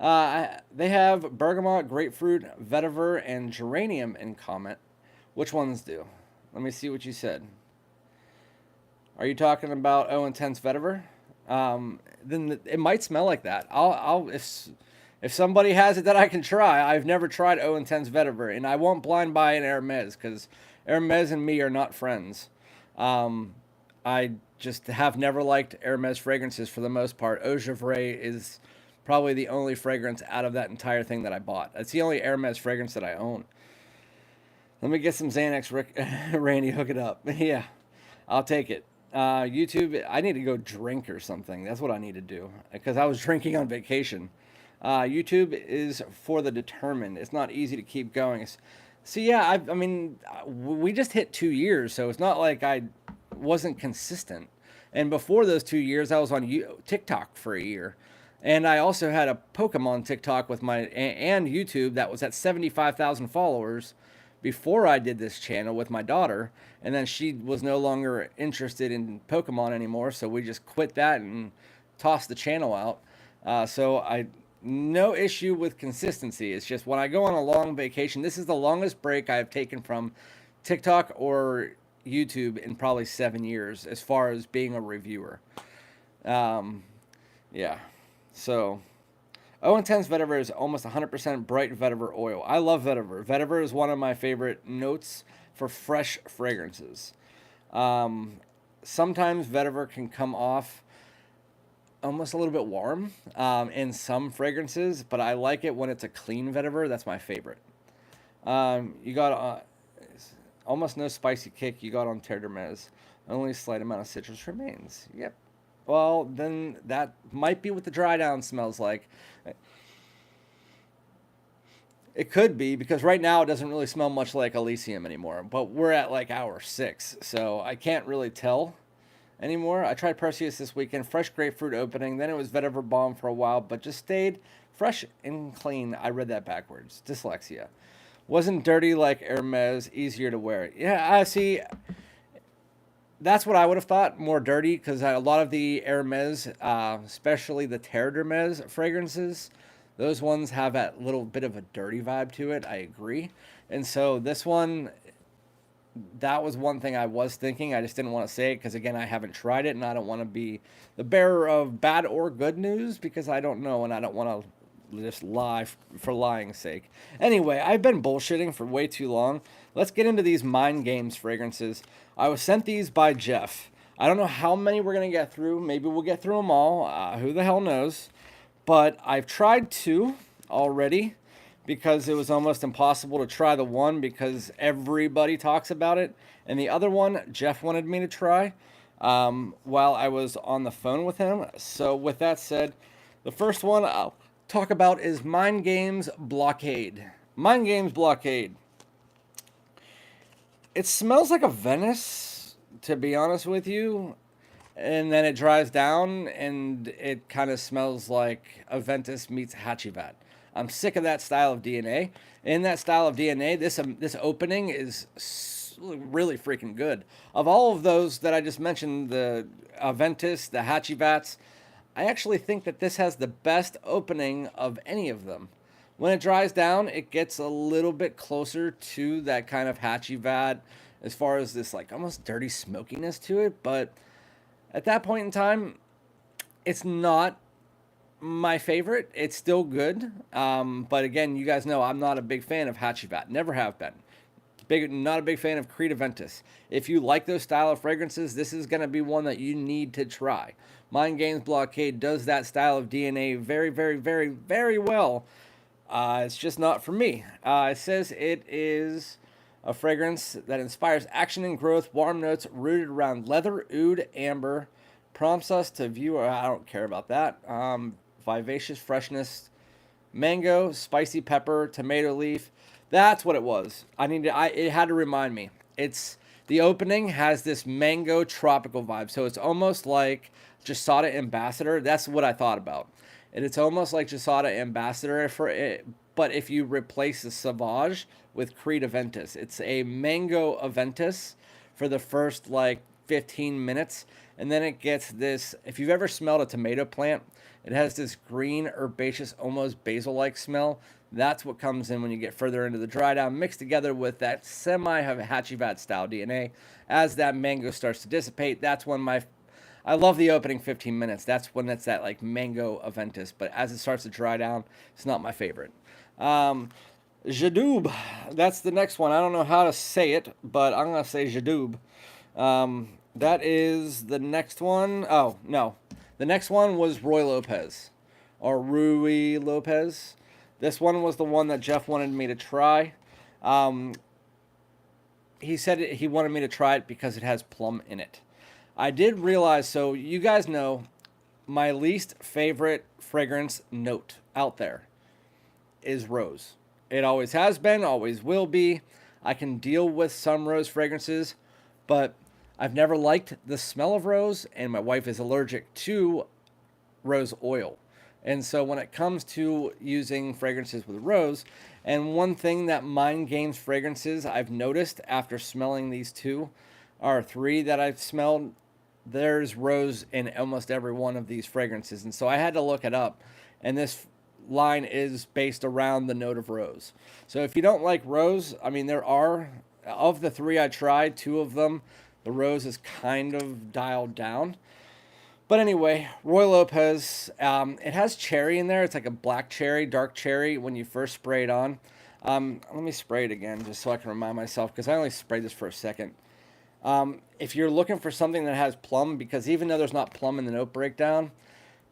They have bergamot, grapefruit, vetiver, and geranium in comment. Which ones do? Let me see what you said. Are you talking about O Intense vetiver? Then it might smell like that. If somebody has it that I can try, I've never tried O Intense vetiver, and I won't blind buy an Hermes because Hermes and me are not friends. I just have never liked Hermes fragrances for the most part. Eau Givray is probably the only fragrance out of that entire thing that I bought. It's the only Hermes fragrance that I own. Let me get some Xanax, Randy, hook it up. Yeah, I'll take it. YouTube, I need to go drink or something. That's what I need to do because I was drinking on vacation. YouTube is for the determined. It's not easy to keep going. So yeah, I mean, we just hit 2 years, so it's not like I wasn't consistent. And before those 2 years, I was on TikTok for a year. And I also had a Pokemon TikTok with and YouTube that was at 75,000 followers before I did this channel with my daughter. And then she was no longer interested in Pokemon anymore, so we just quit that and tossed the channel out. No issue with consistency. It's just when I go on a long vacation, this is the longest break I've taken from TikTok or YouTube in probably 7 years as far as being a reviewer. Yeah. So, O Intense vetiver is almost 100% bright vetiver oil. I love vetiver. Vetiver is one of my favorite notes for fresh fragrances. Sometimes vetiver can come off almost a little bit warm in some fragrances, but I like it when it's a clean vetiver. That's my favorite. You got almost no spicy kick you got on Terre d'Hermes. Only a slight amount of citrus remains. Yep. Well, then that might be what the dry down smells like. It could be, because right now it doesn't really smell much like Elysium anymore. But we're at like hour 6, so I can't really tell anymore. I tried Perseus this weekend, fresh grapefruit opening. Then it was vetiver balm for a while, but just stayed fresh and clean. I read that backwards. Dyslexia. Wasn't dirty like Hermes, easier to wear. Yeah, I see. That's what I would have thought, more dirty, because a lot of the Hermes, especially the Terre d'Hermes fragrances, those ones have that little bit of a dirty vibe to it. I agree. And so this one, that was one thing I was thinking. I just didn't want to say it because, again, I haven't tried it, and I don't want to be the bearer of bad or good news because I don't know, and I don't want to just lie for lying's sake. Anyway, I've been bullshitting for way too long. Let's get into these Mind Games fragrances. I was sent these by Jeff. I don't know how many we're going to get through. Maybe we'll get through them all. Who the hell knows? But I've tried 2 already because it was almost impossible to try the one because everybody talks about it. And the other one, Jeff wanted me to try while I was on the phone with him. So with that said, the first one I'll talk about is Mind Games Blockade. Mind Games Blockade. It smells like a Venice, to be honest with you. And then it dries down, and it kind of smells like Aventus meets Hachivat. I'm sick of that style of DNA. In that style of DNA, this opening is really freaking good. Of all of those that I just mentioned, the Aventus, the Hachivats, I actually think that this has the best opening of any of them. When it dries down, it gets a little bit closer to that kind of Hachivat as far as this like almost dirty smokiness to it, but at that point in time, it's not my favorite. It's still good. But again, you guys know I'm not a big fan of Hachivat. Never have been. Not a big fan of Creed Aventus. If you like those style of fragrances, this is going to be one that you need to try. Mind Games Blockade does that style of DNA very, very, very, very well. It's just not for me. It says it is a fragrance that inspires action and growth, warm notes rooted around leather, oud, amber, prompts us to view, I don't care about that, vivacious freshness, mango, spicy pepper, tomato leaf. That's what it was. It had to remind me. The opening has this mango tropical vibe, so it's almost like Jasada Ambassador. That's what I thought about. And it's almost like Jasada Ambassador for it, but if you replace the Sauvage with Creed Aventus. It's a mango Aventus for the first like 15 minutes, and then it gets this, if you've ever smelled a tomato plant, it has this green, herbaceous, almost basil-like smell. That's what comes in when you get further into the dry down, mixed together with that semi-Hachivat style DNA. As that mango starts to dissipate, that's when I love the opening 15 minutes. That's when it's that like mango Aventus. But as it starts to dry down, it's not my favorite. Jadoub, that's the next one. I don't know how to say it, but I'm going to say Jadoub. That is the next one. Oh, no. The next one was Roy Lopez, or Rui Lopez. This one was the one that Jeff wanted me to try. He said he wanted me to try it because it has plum in it. I did realize, so you guys know, my least favorite fragrance note out there is rose. It always has been, always will be. I can deal with some rose fragrances, but I've never liked the smell of rose, and my wife is allergic to rose oil. And so when it comes to using fragrances with rose, and one thing that Mind Games fragrances I've noticed after smelling these 2 or 3 that I've smelled, there's rose in almost every one of these fragrances. And so I had to look it up, and this line is based around the note of rose. So if you don't like rose, I mean, there are, of the 3 I tried, 2 of them, the rose is kind of dialed down. But anyway, Roy Lopez, it has cherry in there. It's like a black cherry, dark cherry when you first spray it on. Let me spray it again just so I can remind myself, because I only sprayed this for a second. If you're looking for something that has plum, because even though there's not plum in the note breakdown,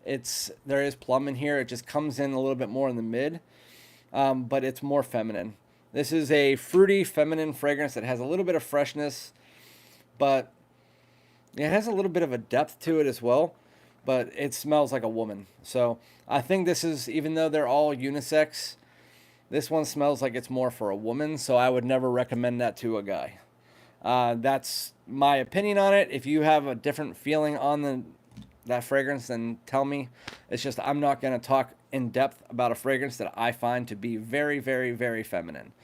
there is plum in here. It just comes in a little bit more in the mid, but it's more feminine. This is a fruity, feminine fragrance that has a little bit of freshness, but it has a little bit of a depth to it as well, but it smells like a woman. So I think this is, even though they're all unisex, This one smells like it's more for a woman, so I would never recommend that to a guy. That's my opinion on it. If you have a different feeling on that fragrance, then tell me. It's just I'm not going to talk in depth about a fragrance that I find to be very, very, very feminine.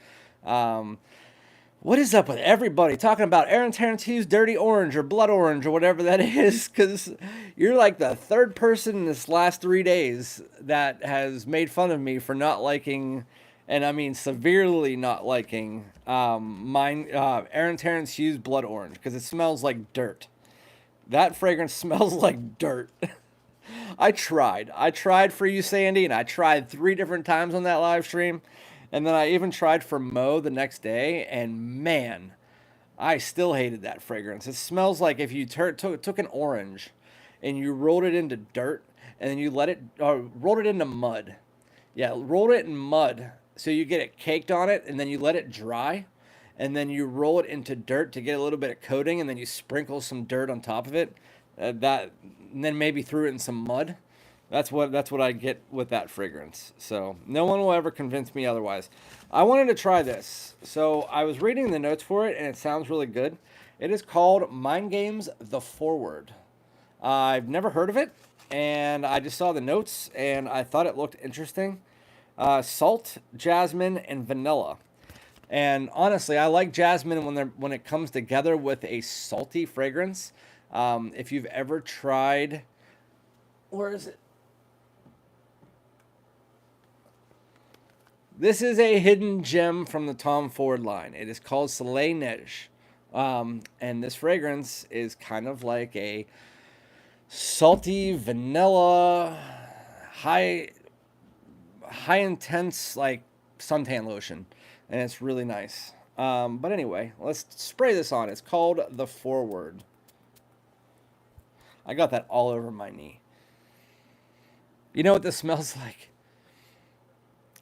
What is up with everybody talking about Aaron Tarantino's Dirty Orange or Blood Orange or whatever that is? Because you're like the third person in this last 3 days that has made fun of me for not liking, and I mean severely not liking, Aaron Tarantino's Blood Orange, because it smells like dirt. That fragrance smells like dirt. I tried for you, Sandy, and I tried 3 different times on that live stream. And then I even tried for Mo the next day, and man, I still hated that fragrance. It smells like if you took an orange and you rolled it into dirt, and then you rolled it into mud. Yeah, rolled it in mud so you get it caked on it, and then you let it dry, and then you roll it into dirt to get a little bit of coating, and then you sprinkle some dirt on top of it. And then maybe threw it in some mud. That's what I get with that fragrance. So no one will ever convince me otherwise. I wanted to try this. So I was reading the notes for it, and it sounds really good. It is called Mind Games The Forward. I've never heard of it, and I just saw the notes, and I thought it looked interesting. Salt, jasmine, and vanilla. And honestly, I like jasmine when it comes together with a salty fragrance. If you've ever tried, where is it? This is a hidden gem from the Tom Ford line. It is called Soleil Neige. And this fragrance is kind of like a salty vanilla, high intense like suntan lotion. And it's really nice. But anyway, let's spray this on. It's called The Forward. I got that all over my knee. You know what this smells like?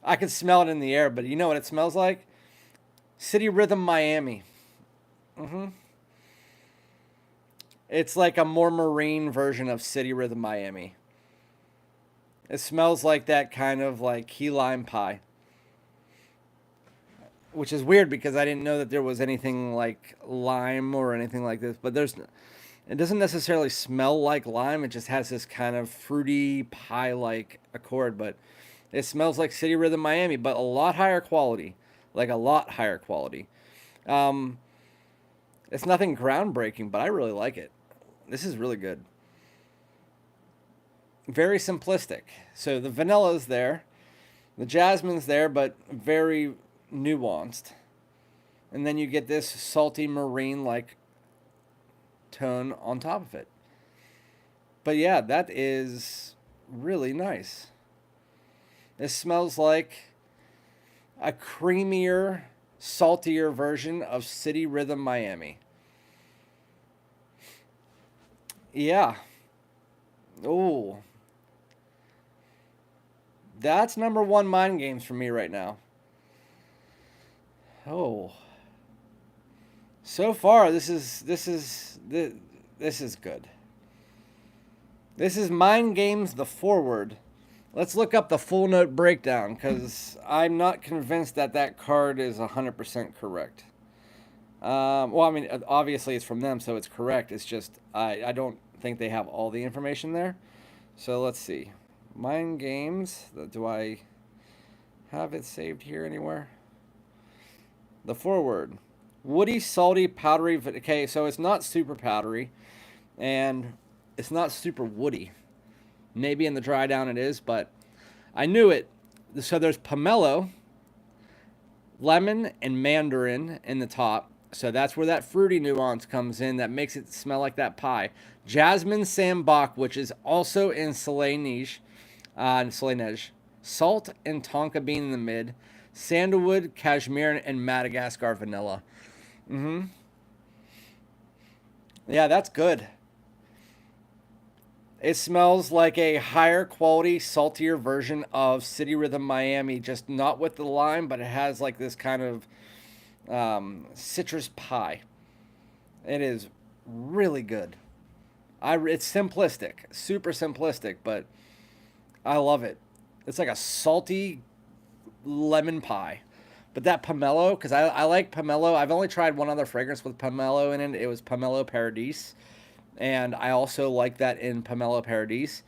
I can smell it in the air, but you know what it smells like? City Rhythm Miami. It's like a more marine version of City Rhythm Miami. It smells like that kind of like key lime pie. Which is weird because I didn't know that there was anything like lime or anything like this. But it doesn't necessarily smell like lime. It just has this kind of fruity pie-like accord. But it smells like City Rhythm Miami, but a lot higher quality. Like a lot higher quality. It's nothing groundbreaking, but I really like it. This is really good. Very simplistic. So the vanilla's there. The jasmine's there, but very nuanced. And then you get this salty marine-like tone on top of it. But yeah, that is really nice. This smells like a creamier, saltier version of City Rhythm Miami. Yeah. Oh. That's number 1 mind games for me right now. Oh. So far, this is good. This is Mind Games The Forward. Let's look up the full note breakdown, because I'm not convinced that card is 100% correct. Well, I mean, obviously it's from them, so it's correct. It's just, I don't think they have all the information there. So let's see. Mind Games. Do I have it saved here anywhere? The Forward. Woody, salty, powdery. Okay, so it's not super powdery, and it's not super woody. Maybe in the dry down it is, but I knew it. So there's pomelo, lemon, and mandarin in the top. So that's where that fruity nuance comes in that makes it smell like that pie. Jasmine Sambac, which is also in Soleil Neige. Salt and tonka bean in the mid. Sandalwood, cashmere, and Madagascar vanilla. Yeah, that's good. It smells like a higher quality, saltier version of City Rhythm Miami, just not with the lime, but it has like this kind of citrus pie. It is really good. It's simplistic, super simplistic, but I love it. It's like a salty, lemon pie. But that pomelo, because I like pomelo. I've only tried one other fragrance with pomelo in it. It was Pomelo Paradis. And I also like that in Pomelo Paradis.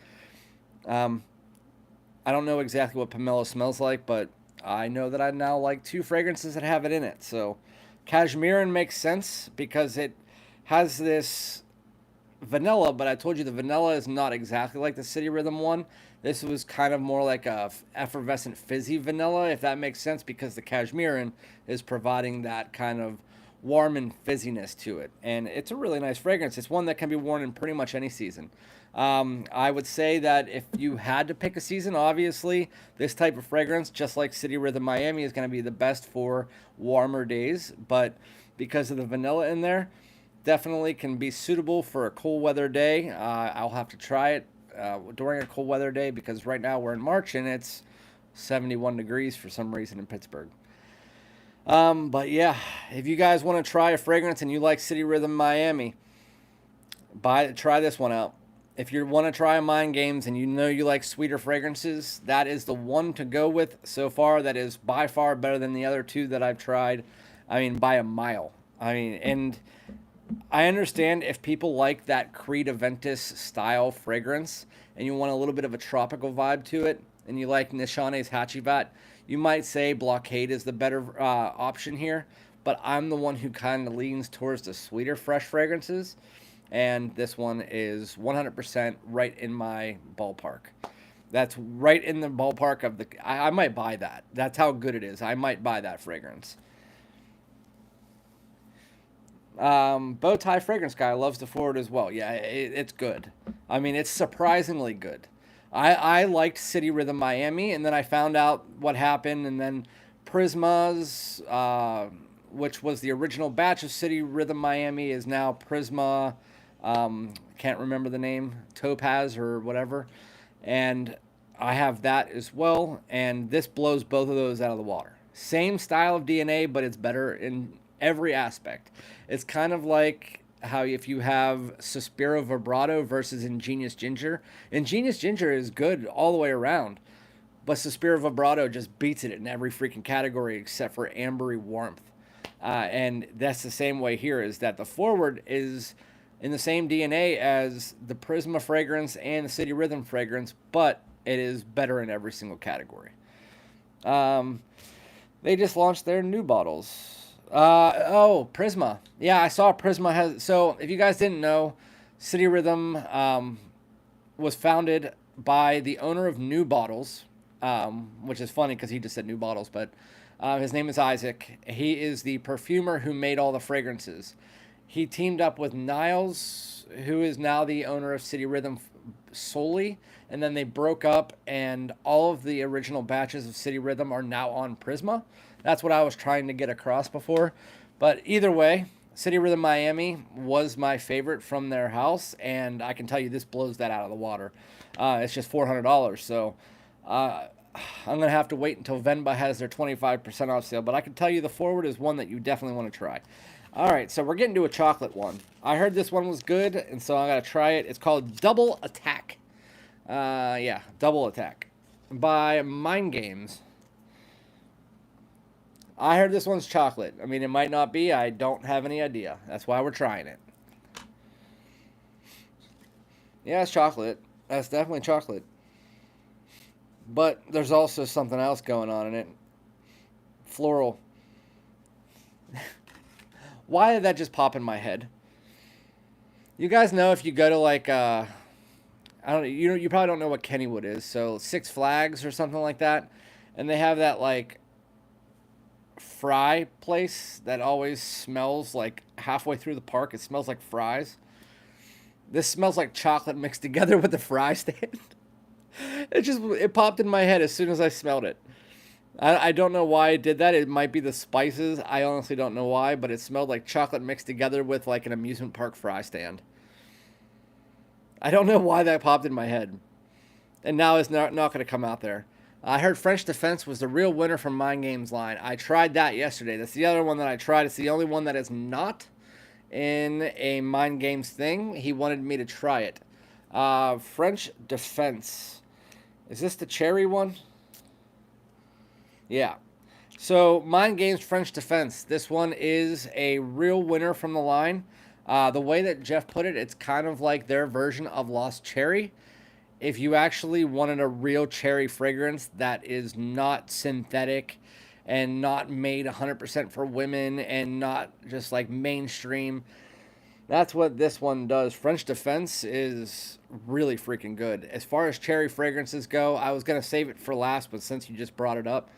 I don't know exactly what pomelo smells like, but I know that I now like 2 fragrances that have it in it. So Cashmerean makes sense because it has this vanilla, but I told you the vanilla is not exactly like the City Rhythm one. This was kind of more like a effervescent fizzy vanilla, if that makes sense, because the Cashmerean is providing that kind of warm and fizziness to it. And it's a really nice fragrance. It's one that can be worn in pretty much any season. I would say that if you had to pick a season, obviously, this type of fragrance, just like City Rhythm Miami, is going to be the best for warmer days. But because of the vanilla in there, definitely can be suitable for a cool weather day. I'll have to try it during a cold weather day because right now we're in March and it's 71 degrees for some reason in Pittsburgh. But yeah, if you guys want to try a fragrance and you like City Rhythm Miami, try this one out. If you want to try Mind Games and you know you like sweeter fragrances, that is the one to go with so far. That is by far better than the other 2 that I've tried. I mean, by a mile. I mean, and I understand if people like that Creed Aventus style fragrance and you want a little bit of a tropical vibe to it, and you like Nishane's Hachivat, you might say Blockade is the better option here. But I'm the one who kind of leans towards the sweeter, fresh fragrances. And this one is 100% right in my ballpark. That's right in the ballpark of the... I might buy that. That's how good it is. I might buy that fragrance. Bowtie Fragrance Guy loves the forward as well. Yeah, it's good. I mean, it's surprisingly good. I liked City Rhythm Miami, and then I found out what happened, and then Prisma's, which was the original batch of City Rhythm Miami, is now Prisma... can't remember the name, Topaz or whatever, and I have that as well, and this blows both of those out of the water. Same style of DNA, but it's better in every aspect. It's kind of like how if you have Suspiro Vibrato versus Ingenious Ginger. Ingenious Ginger is good all the way around, but Suspiro Vibrato just beats it in every freaking category except for ambery warmth. And that's the same way here, is that the forward is in the same DNA as the Prisma fragrance and the City Rhythm fragrance, but it is better in every single category. They just launched their new bottles. Prisma. Yeah, I saw Prisma has... So, if you guys didn't know, City Rhythm was founded by the owner of New Bottles, which is funny because he just said New Bottles, but his name is Isaac. He is the perfumer who made all the fragrances. He teamed up with Niles, who is now the owner of City Rhythm solely, and then they broke up, and all of the original batches of City Rhythm are now on Prisma. That's what I was trying to get across before. But either way, City Rhythm Miami was my favorite from their house, and I can tell you this blows that out of the water. It's just $400, so I'm going to have to wait until Venba has their 25% off sale. But I can tell you the forward is one that you definitely want to try. All right, so we're getting to a chocolate one. I heard this one was good, and so I got to try it. It's called Double Attack. Double Attack by Mind Games. I heard this one's chocolate. I mean, it might not be. I don't have any idea. That's why we're trying it. Yeah, it's chocolate. That's definitely chocolate. But there's also something else going on in it. Floral. Why did that just pop in my head? You guys know if you go to like I don't know, you probably don't know what Kennywood is. So Six Flags or something like that, and they have that like fry place that always smells like halfway through the park. It smells like fries. This smells like chocolate mixed together with the fry stand. It popped in my head as soon as I smelled it. I don't know why it did that. It might be the spices. I honestly don't know why, but it smelled like chocolate mixed together with like an amusement park fry stand. I don't know why that popped in my head. And now it's not going to come out there. I heard French Defense was the real winner from Mind Games line. I tried that yesterday. That's the other one that I tried. It's the only one that is not in a Mind Games thing. He wanted me to try it. French Defense. Is this the cherry one? Yeah. So Mind Games French Defense. This one is a real winner from the line. The way that Jeff put it, it's kind of like their version of Lost Cherry. If you actually wanted a real cherry fragrance that is not synthetic and not made 100% for women and not just like mainstream, that's what this one does. French Defense is really freaking good. As far as cherry fragrances go, I was going to save it for last, but since you just brought it up,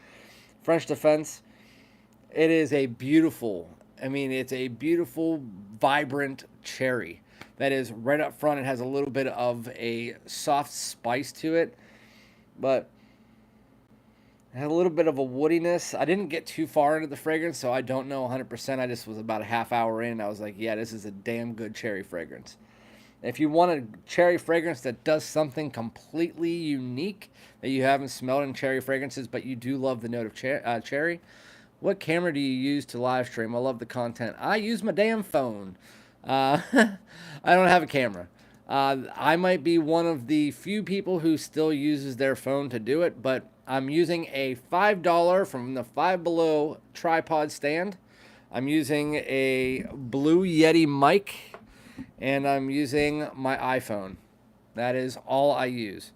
French Defense, it is a beautiful, it's a beautiful, vibrant cherry that is right up front. It has a little bit of a soft spice to it, but it had a little bit of a woodiness. I didn't get too far into the fragrance, so I don't know 100%. I just was about a half hour in. I was like, yeah, this is a damn good cherry fragrance. If you want a cherry fragrance that does something completely unique that you haven't smelled in cherry fragrances, but you do love the note of cherry, what camera do you use to live stream? I love the content. I use my damn phone. I don't have a camera. I might be one of the few people who still uses their phone to do it, but I'm using a $5 from the Five Below tripod stand. I'm using a Blue Yeti mic, and I'm using my iPhone. That is all I use.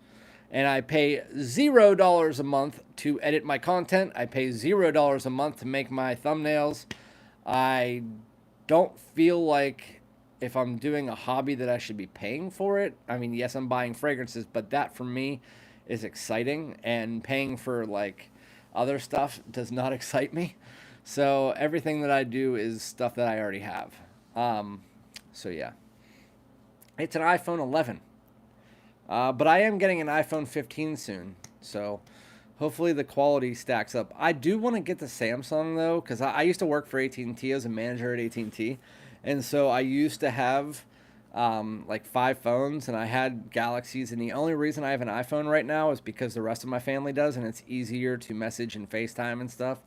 And I pay $0 a month to edit my content. I pay $0 a month to make my thumbnails. I don't feel like if I'm doing a hobby that I should be paying for it. I mean, yes, I'm buying fragrances, but that for me is exciting, and paying for like other stuff does not excite me. So everything that I do is stuff that I already have. So yeah, it's an iPhone 11, but I am getting an iPhone 15 soon. So hopefully the quality stacks up. I do want to get the Samsung though, because I used to work for AT&T as a manager at AT&T, and so I used to have like 5 phones, and I had Galaxies, and the only reason I have an iPhone right now is because the rest of my family does, and it's easier to message and FaceTime and stuff.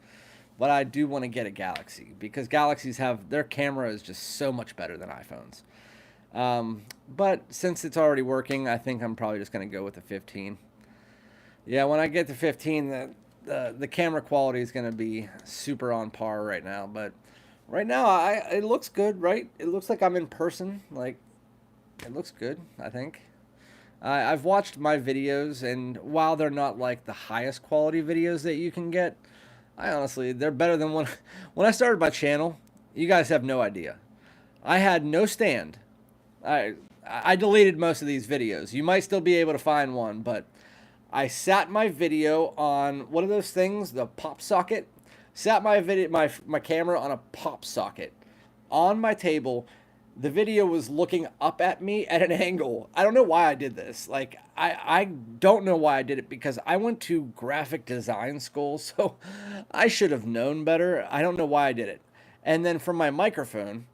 But I do want to get a Galaxy because Galaxies have, their camera is just so much better than iPhones. But since it's already working, I think I'm probably just going to go with the 15. Yeah, when I get to 15, the camera quality is going to be super on par right now. But right now, it looks good, right? It looks like I'm in person. Like, it looks good, I think. I've watched my videos, and while they're not like the highest quality videos that you can get, I honestly, they're better than when I started my channel. You guys have no idea. I had no stand. I deleted most of these videos. You might still be able to find one, but I sat my video on one of those things, the pop socket. Sat my camera on a pop socket on my table. The video was looking up at me at an angle. I don't know why I did this. Like, I don't know why I did it, because I went to graphic design school, so I should have known better. I don't know why I did it. And then for my microphone,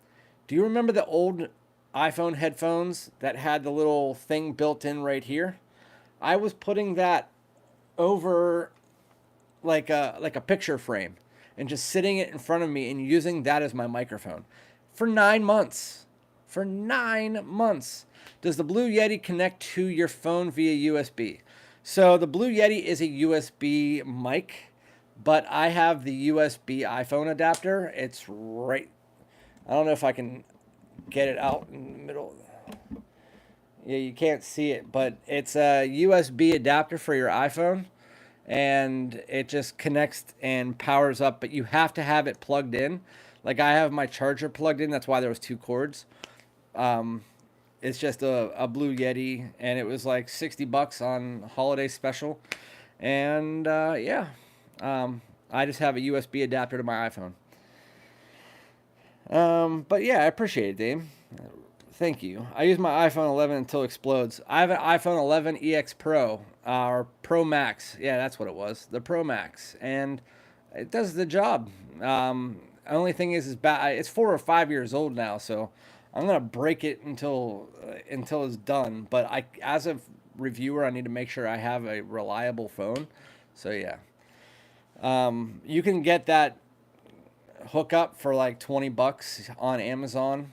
do you remember the old iPhone headphones that had the little thing built in right here? I was putting that over like a picture frame and just sitting it in front of me and using that as my microphone for 9 months. For 9 months. Does the Blue Yeti connect to your phone via USB? So the Blue Yeti is a USB mic, but I have the USB iPhone adapter. It's right. I don't know if I can get it out in the middle. Yeah, you can't see it, but it's a USB adapter for your iPhone, and it just connects and powers up, but you have to have it plugged in. Like, I have my charger plugged in. That's why there was 2 cords. It's just a Blue Yeti, and it was like $60 on holiday special. And yeah, I just have a USB adapter to my iPhone. But yeah, I appreciate it, Dave. Thank you. I use my iPhone 11 until it explodes. I have an iPhone 11 EX Pro, or Pro Max. Yeah, that's what it was. The Pro Max. And it does the job. Only thing is it's 4 or 5 years old now, so I'm gonna break it until it's done. But as a reviewer, I need to make sure I have a reliable phone. So yeah, you can get that hookup for like $20 on Amazon.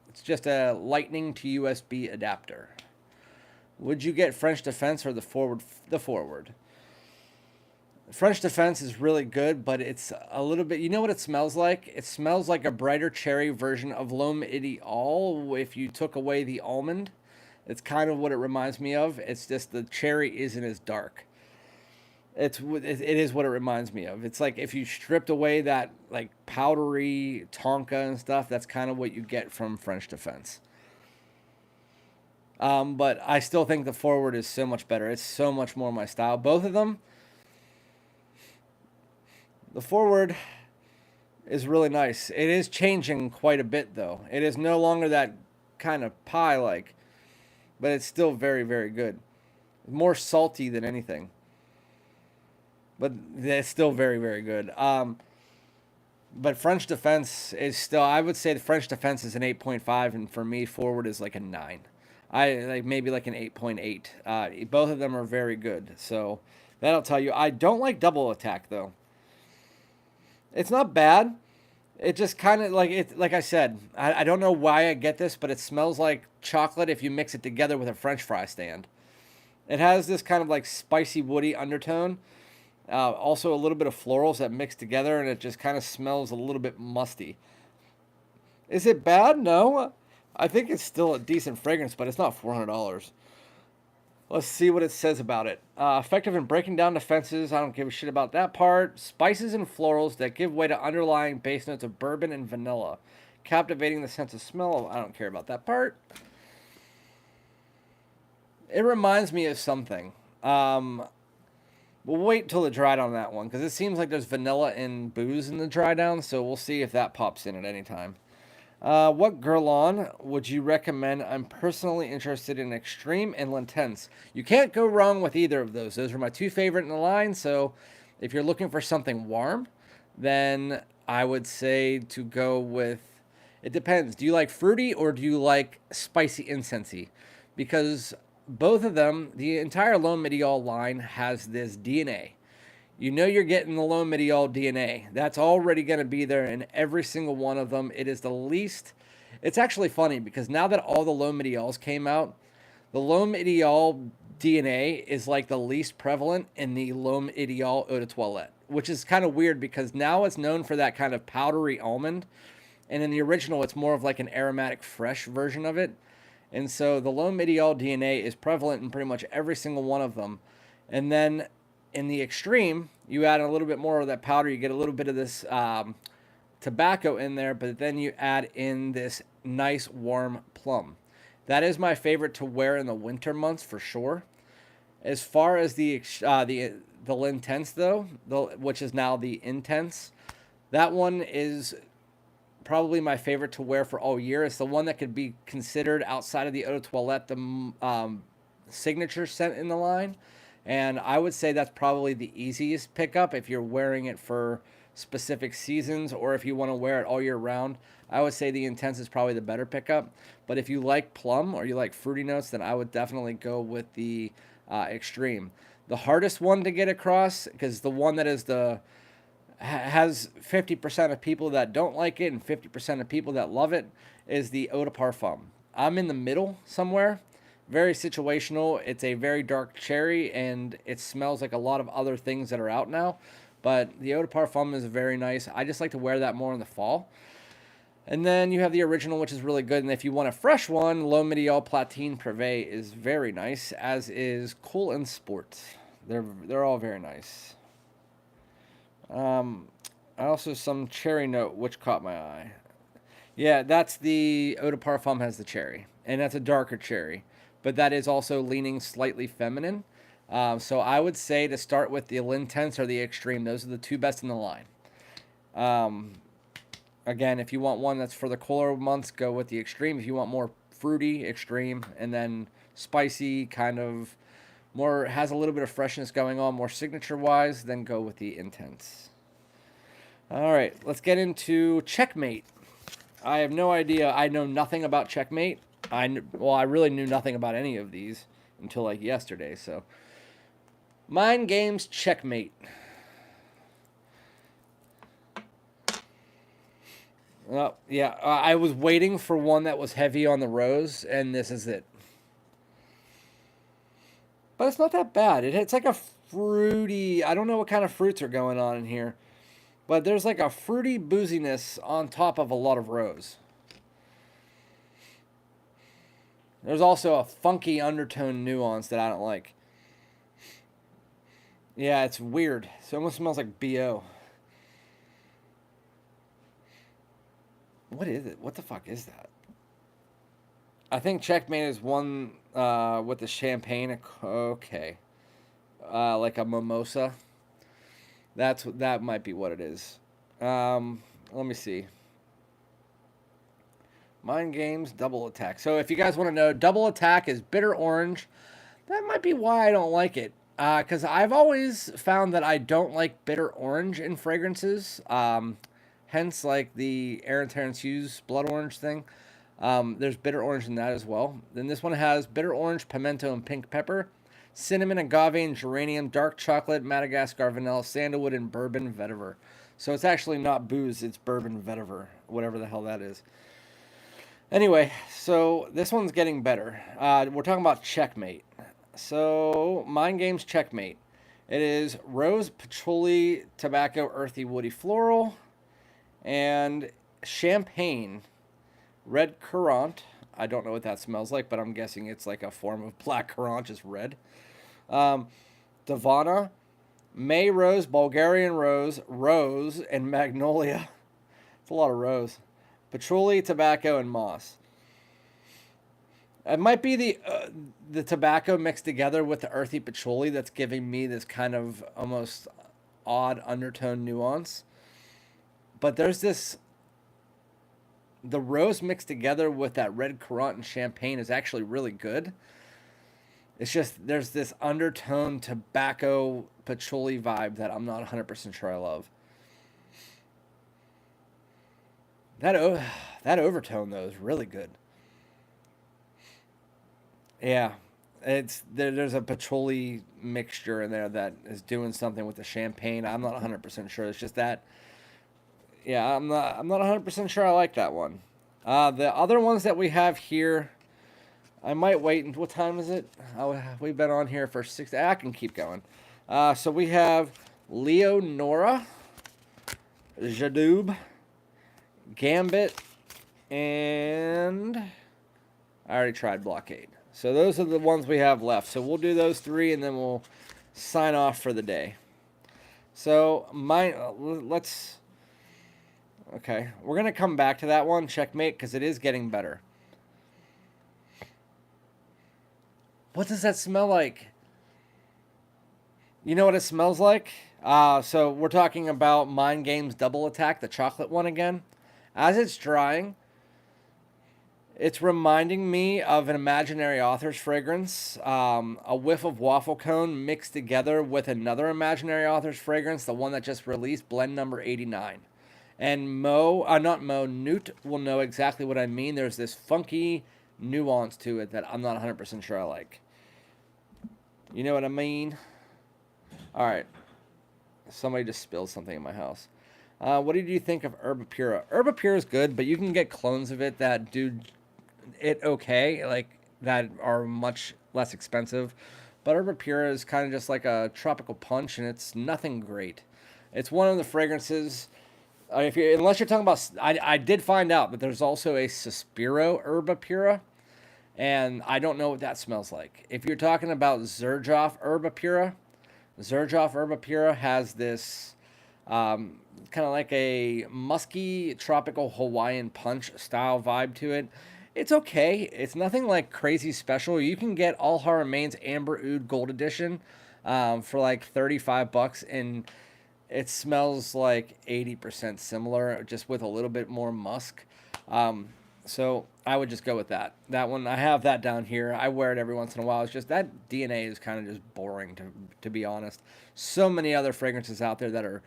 It's just a Lightning to USB adapter. Would you get French Defense or the Forward? The Forward. French Defense is really good, but it's a little bit. You know what it smells like? It smells like a brighter cherry version of L'Homme Ideal if you took away the almond. It's kind of what it reminds me of. It's just the cherry isn't as dark. It is what it reminds me of. It's like if you stripped away that like powdery tonka and stuff. That's kind of what you get from French Defense. But I still think the Forward is so much better. It's so much more my style. Both of them. The Forward is really nice. It is changing quite a bit though. It is no longer that kind of pie like, but it's still very, very good. More salty than anything. But it's still very, very good. But French Defense is still, I would say the French Defense is an 8.5, and for me, Forward is like a 9. I like maybe like an 8.8. Both of them are very good. So that'll tell you. I don't like Double Attack though. It's not bad. It just kind of like it. Like I said, I don't know why I get this, but it smells like chocolate if you mix it together with a French fry stand. It has this kind of like spicy, woody undertone. Also, a little bit of florals that mix together, and it just kind of smells a little bit musty. Is it bad? No. I think it's still a decent fragrance, but it's not $400. Let's see what it says about it. Effective in breaking down defenses. I don't give a shit about that part. Spices and florals that give way to underlying base notes of bourbon and vanilla. Captivating the sense of smell. I don't care about that part. It reminds me of something. We'll wait till the dry down on that one, because it seems like there's vanilla and booze in the dry down, so we'll see if that pops in at any time. What Guerlain would you recommend? I'm personally interested in Extreme and L'Intense. You can't go wrong with either of those. Those are my two favorite in the line, so if you're looking for something warm, then I would say to go with, it depends. Do you like fruity or do you like spicy incensey? Because both of them, the entire L'Homme Ideal line has this DNA. You know you're getting the L'Homme Ideal DNA. That's already going to be there in every single one of them. It is the least... It's actually funny because now that all the L'Homme Ideals came out, the L'Homme Ideal DNA is like the least prevalent in the L'Homme Ideal Eau de Toilette, which is kind of weird because now it's known for that kind of powdery almond, and in the original it's more of like an aromatic fresh version of it. And so the L'Homme Ideal DNA is prevalent in pretty much every single one of them. And then in the Extreme, you add a little bit more of that powder. You get a little bit of this tobacco in there, but then you add in this nice warm plum. That is my favorite to wear in the winter months for sure. As far as the L'Intense though, which is now the Intense, that one is probably my favorite to wear for all year. It's the one that could be considered outside of the Eau de Toilette the signature scent in the line. And I would say that's probably the easiest pickup if you're wearing it for specific seasons or if you want to wear it all year round. I would say the Intense is probably the better pickup. But if you like plum or you like fruity notes, then I would definitely go with the Extreme. The hardest one to get across, because the one that is has 50% of people that don't like it and 50% of people that love it, is the Eau de Parfum. I'm in the middle somewhere. Very situational. It's a very dark cherry, and it smells like a lot of other things that are out now. But the Eau de Parfum is very nice. I just like to wear that more in the fall. And then you have the original, which is really good. And if you want a fresh one, L'Homme Ideal Platine Privé is very nice, as is Cool and Sport. They're all very nice. Also some cherry note, which caught my eye. Yeah, that's the Eau de Parfum has the cherry, and that's a darker cherry. But that is also leaning slightly feminine. So I would say to start with the L'Intense or the Extreme. Those are the two best in the line. Again, if you want one that's for the cooler months, go with the Extreme. If you want more fruity, Extreme. And then spicy, kind of more, has a little bit of freshness going on, more signature-wise, then go with the Intense. All right, let's get into Checkmate. I have no idea. I know nothing about Checkmate. I really knew nothing about any of these until like yesterday. So, Mind Games Checkmate. Yeah, I was waiting for one that was heavy on the rose, and this is it. But it's not that bad. It's like a fruity. I don't know what kind of fruits are going on in here, but there's like a fruity booziness on top of a lot of rose. There's also a funky undertone nuance that I don't like. Yeah, it's weird. It almost smells like BO. What is it? What the fuck is that? I think Checkmate is one with the champagne. Okay. Like a mimosa. That might be what it is. Let me see. Mind Games Double Attack. So if you guys want to know, Double Attack is bitter orange. That might be why I don't like it. Because I've always found that I don't like bitter orange in fragrances. Hence, like the Aaron Terrence Hughes blood orange thing. There's bitter orange in that as well. Then this one has bitter orange, pimento, and pink pepper. Cinnamon, agave, and geranium, dark chocolate, Madagascar vanilla, sandalwood, and bourbon vetiver. So it's actually not booze, it's bourbon vetiver, whatever the hell that is. Anyway, so this one's getting better. We're talking about Checkmate. So, Mind Games Checkmate. It is rose, patchouli, tobacco, earthy, woody, floral, and champagne, red currant. I don't know what that smells like, but I'm guessing it's like a form of black currant, just red. Davana, May rose, Bulgarian rose, rose, and magnolia. It's a lot of rose. Patchouli, tobacco, and moss. It might be the tobacco mixed together with the earthy patchouli that's giving me this kind of almost odd undertone nuance. But there's this... The rose mixed together with that red currant and champagne is actually really good. It's just there's this undertone tobacco patchouli vibe that I'm not 100% sure I love. That overtone though is really good. Yeah, there's a patchouli mixture in there that is doing something with the champagne. I'm not 100% sure. It's just that. Yeah, I'm not 100% sure I like that one. The other ones that we have here, I might wait. And what time is it? We've been on here for 6. I can keep going. So we have Leonora, Jadub, Gambit, and I already tried Blockade. So those are the ones we have left. So we'll do those 3 and then we'll sign off for the day. So let's... Okay, we're going to come back to that one, Checkmate, because it is getting better. What does that smell like? You know what it smells like? So we're talking about Mind Games Double Attack, the chocolate one again. As it's drying, it's reminding me of an imaginary author's fragrance. A whiff of waffle cone mixed together with another imaginary author's fragrance, the one that just released, blend number 89. And Newt will know exactly what I mean. There's this funky nuance to it that I'm not 100% sure I like. You know what I mean? All right. Somebody just spilled something in my house. What did you think of Herbapura? Herbapura is good, but you can get clones of it that do it okay, like that are much less expensive. But Herbapura is kind of just like a tropical punch, and it's nothing great. It's one of the fragrances... unless you're talking about... I did find out that there's also a Suspiro Herbapura, and I don't know what that smells like. If you're talking about Xerjoff Herbapura has this kind of like a musky tropical Hawaiian punch style vibe to it. It's okay. It's nothing like crazy special. You can get All Her Remains Amber Oud Gold Edition for like $35, and it smells like 80% similar, just with a little bit more musk. So I would just go with that. That one, I have that down here. I wear it every once in a while. It's just that DNA is kind of just boring, to be honest. So many other fragrances out there that are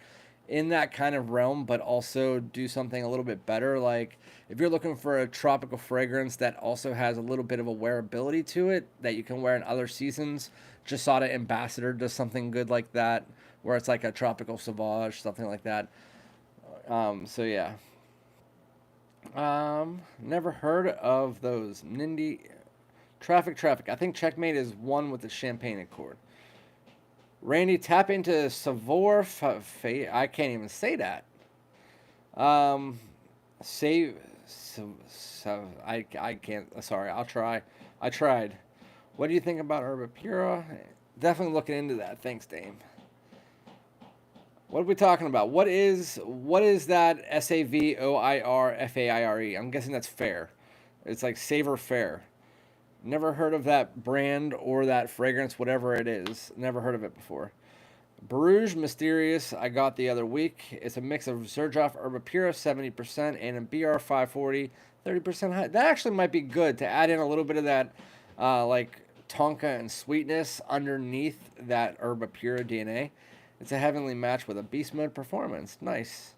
in that kind of realm, but also do something a little bit better. Like if you're looking for a tropical fragrance that also has a little bit of a wearability to it that you can wear in other seasons, Jasada Ambassador does something good like that, where it's like a tropical sauvage, something like that. So yeah. Never heard of those. Nindy, Traffic. I think Checkmate is one with the Champagne Accord. Randy, tap into Savor. I can't even say that. Save. I can't. Sorry, I'll try. I tried. What do you think about Herba Pura? Definitely looking into that. Thanks, Dame. What are we talking about? What is that SAVOIRFAIRE? I'm guessing that's fair. It's like Savor Fair. Never heard of that brand or that fragrance, whatever it is. Never heard of it before. Bruges Mysterious, I got the other week. It's a mix of Xerjoff Herba Pura, 70%, and a BR 540, 30% high. That actually might be good to add in a little bit of that, like tonka and sweetness underneath that Herba Pura DNA. It's a heavenly match with a beast mode performance. Nice.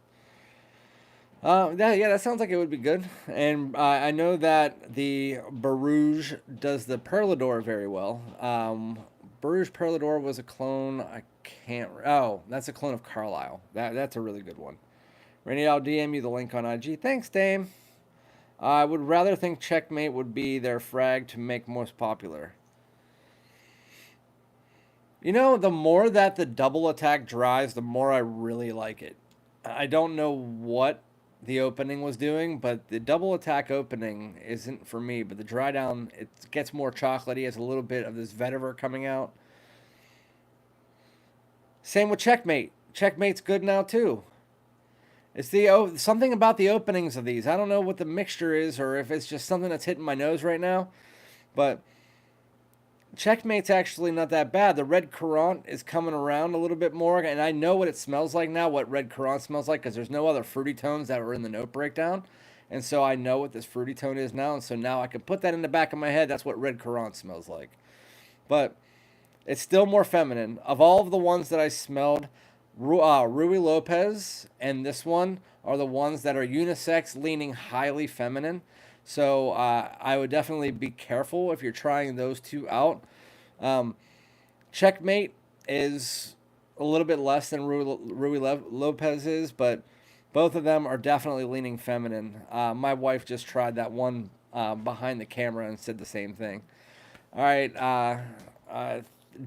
That sounds like it would be good. And I know that the Barouge does the Perlador very well. Barouge Perlador was a clone. That's a clone of Carlisle. That's a really good one. Randy, I'll DM you the link on IG. Thanks, Dame. I would rather think Checkmate would be their frag to make most popular. You know, the more that the double attack dries, the more I really like it. I don't know what the opening was doing, but the double attack opening isn't for me. But the dry down, it gets more chocolatey, has a little bit of this vetiver coming out. Same with Checkmate. Checkmate's good now too. It's something about the openings of these. I don't know what the mixture is, or if it's just something that's hitting my nose right now, but Checkmate's actually not that bad. The Red Courant is coming around a little bit more, and I know what it smells like now, what Red Courant smells like, because there's no other fruity tones that were in the note breakdown, and so I know what this fruity tone is now, and so now I can put that in the back of my head. That's what Red Courant smells like. But it's still more feminine. Of all of the ones that I smelled, Rui Lopez and this one are the ones that are unisex, leaning highly feminine. So I would definitely be careful if you're trying those two out. Checkmate is a little bit less than Rui Lopez is, but both of them are definitely leaning feminine. My wife just tried that one behind the camera and said the same thing. All right,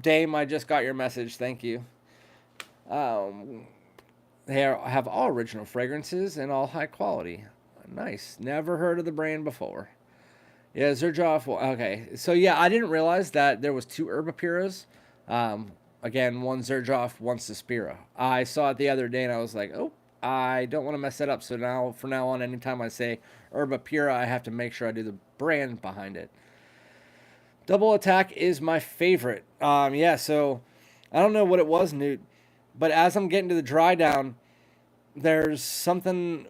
Dame, I just got your message. Thank you. They have all original fragrances and all high quality. Nice. Never heard of the brand before. Yeah, Xerjoff. Okay. So, yeah, I didn't realize that there was two Herba Puras. Again, one Xerjoff, one Suspira. I saw it the other day, and I was like, oh, I don't want to mess it up. So now, from now on, anytime I say Herba Pura, I have to make sure I do the brand behind it. Double Attack is my favorite. So I don't know what it was, Newt, but as I'm getting to the dry down, there's something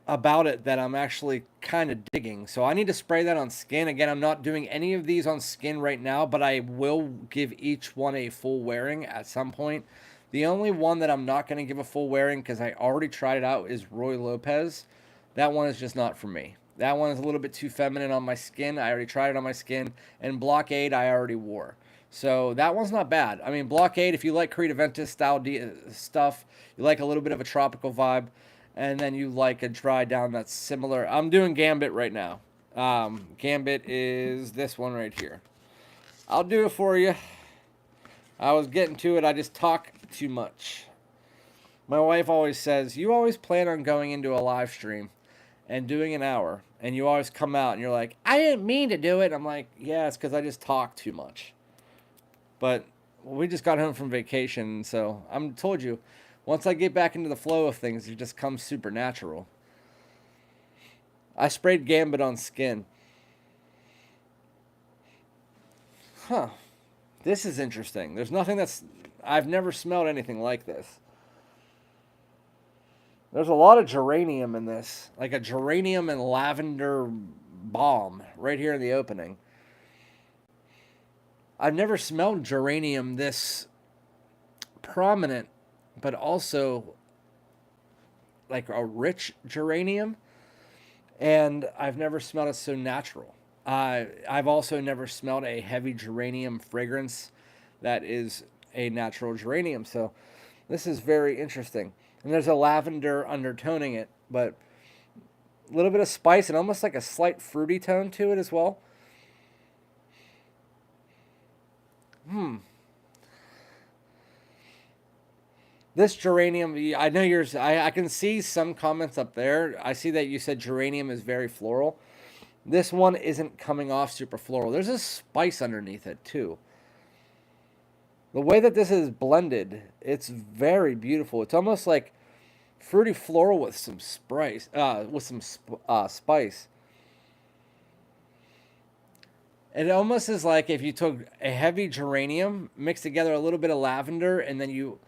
about it that I'm actually kind of digging. So I need to spray that on skin. Again, I'm not doing any of these on skin right now, but I will give each one a full wearing at some point. The only one that I'm not going to give a full wearing because I already tried it out is Rui Lopez. That one is just not for me. That one is a little bit too feminine on my skin. I already tried it on my skin. And Blockade I already wore. So that one's not bad. I mean, Blockade, if you like Creed Aventus style stuff, you like a little bit of a tropical vibe, and then you like a dry down that's similar. I'm doing Gambit right now. Gambit is this one right here. I'll do it for you. I was getting to it. I just talk too much. My wife always says, you always plan on going into a live stream and doing an hour, and you always come out and you're like, I didn't mean to do it. I'm like, yeah, it's because I just talk too much. But we just got home from vacation, so I'm told you, once I get back into the flow of things, it just comes supernatural. I sprayed Gambit on skin. Huh. This is interesting. There's nothing I've never smelled anything like this. There's a lot of geranium in this. Like a geranium and lavender balm right here in the opening. I've never smelled geranium this prominent, but also like a rich geranium. And I've never smelled it so natural. I've also never smelled a heavy geranium fragrance that is a natural geranium. So this is very interesting. And there's a lavender undertoning it, but a little bit of spice and almost like a slight fruity tone to it as well. This geranium, I know yours. I can see some comments up there. I see that you said geranium is very floral. This one isn't coming off super floral. There's a spice underneath it too. The way that this is blended, it's very beautiful. It's almost like fruity floral with some spice. Spice. It almost is like if you took a heavy geranium, mixed together a little bit of lavender, and then you,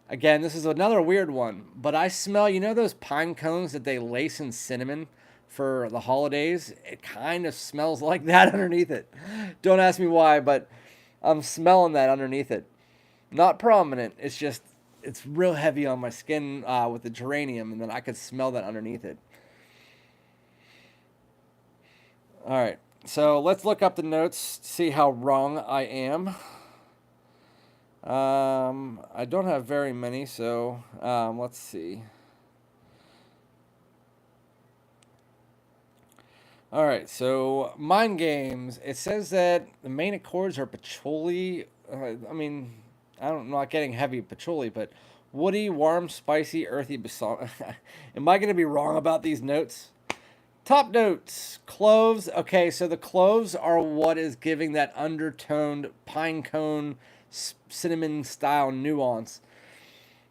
again, this is another weird one, but I smell, you know those pine cones that they lace in cinnamon for the holidays? It kind of smells like that underneath it. Don't ask me why, but I'm smelling that underneath it. Not prominent, it's just, it's real heavy on my skin with the geranium, and then I could smell that underneath it. All right. So let's look up the notes, see how wrong I am. I don't have very many, so let's see. All right, so Mind Games. It says that the main accords are patchouli. I mean, I'm not getting heavy patchouli, but woody, warm, spicy, earthy. Am I going to be wrong about these notes? Top notes, cloves. Okay, so the cloves are what is giving that undertoned pine cone cinnamon style nuance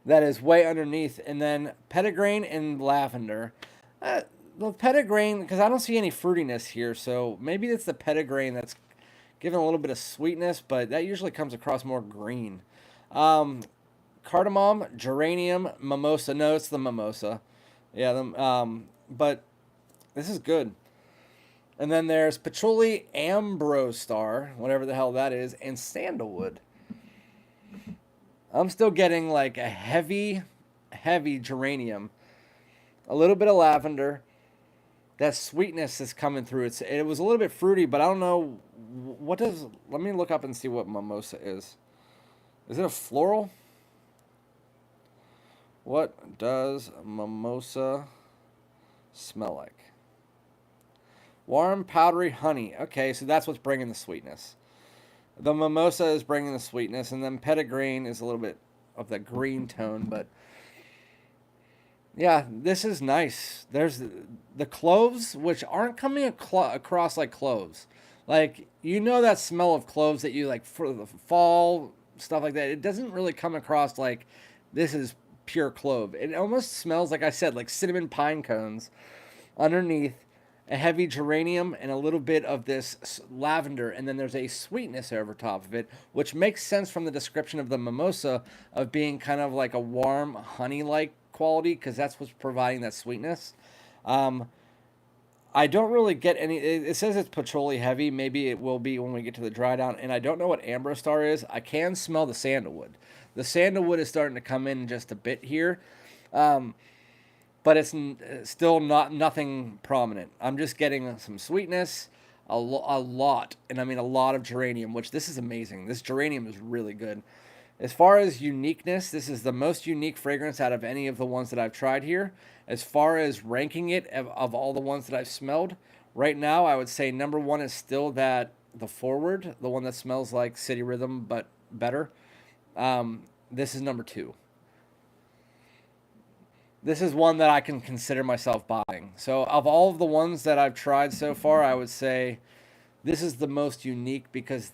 that is way underneath. And then petitgrain and lavender. The petitgrain, because I don't see any fruitiness here, so maybe it's the petitgrain that's giving a little bit of sweetness, but that usually comes across more green. Cardamom, geranium, mimosa. No, it's the mimosa. Yeah, but this is good. And then there's patchouli, ambrostar, whatever the hell that is, and sandalwood. I'm still getting like a heavy geranium, a little bit of lavender. That sweetness is coming through. It was a little bit fruity, but I don't know what does. Let me look up and see what mimosa is. Is it a floral? What does mimosa smell like? Warm, powdery honey. Okay, so that's what's bringing the sweetness. The mimosa is bringing the sweetness, and then petitgrain is a little bit of the green tone, but yeah, this is nice. There's the cloves, which aren't coming across like cloves. Like, you know that smell of cloves that you like for the fall, stuff like that. It doesn't really come across like this is pure clove. It almost smells, like I said, like cinnamon pine cones underneath, a heavy geranium, and a little bit of this lavender, and then there's a sweetness over top of it, which makes sense from the description of the mimosa of being kind of like a warm honey-like quality, because that's what's providing that sweetness. I don't really get any. It says it's patchouli heavy. Maybe it will be when we get to the dry down. And I don't know what ambrostar is. I can smell the sandalwood. The sandalwood is starting to come in just a bit here. But it's still nothing prominent. I'm just getting some sweetness, a lot, and I mean a lot of geranium, which this is amazing. This geranium is really good. As far as uniqueness, this is the most unique fragrance out of any of the ones that I've tried here. As far as ranking it of all the ones that I've smelled, right now I would say number one is still the Forward, the one that smells like City Rhythm but better. This is number two. This is one that I can consider myself buying. So of all of the ones that I've tried so far, I would say this is the most unique because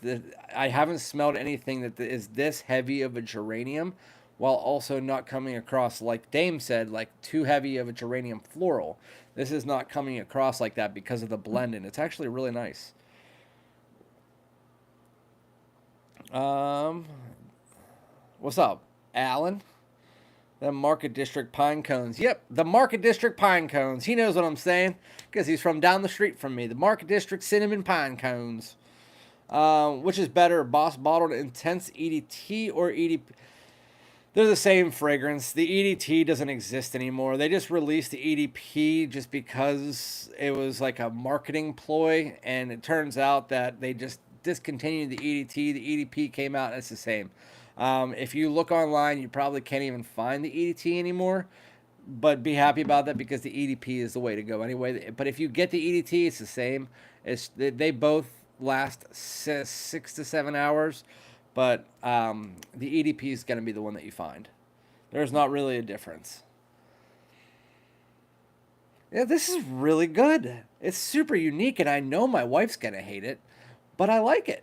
I haven't smelled anything that is this heavy of a geranium while also not coming across, like Dame said, like too heavy of a geranium floral. This is not coming across like that because of the blend, and it's actually really nice. What's up, Alan? The Market District Pine Cones. Yep, the Market District Pine Cones. He knows what I'm saying because he's from down the street from me. The Market District Cinnamon Pine Cones. Which is better, Boss Bottled Intense EDT or EDP? They're the same fragrance. The EDT doesn't exist anymore. They just released the EDP just because it was like a marketing ploy, and it turns out that they just discontinued the EDT. The EDP came out, and it's the same. If you look online, you probably can't even find the EDT anymore, but be happy about that because the EDP is the way to go anyway. But if you get the EDT, it's the same. They both last 6 to 7 hours, but the EDP is going to be the one that you find. There's not really a difference. Yeah, this is really good. It's super unique, and I know my wife's gonna hate it, but I like it.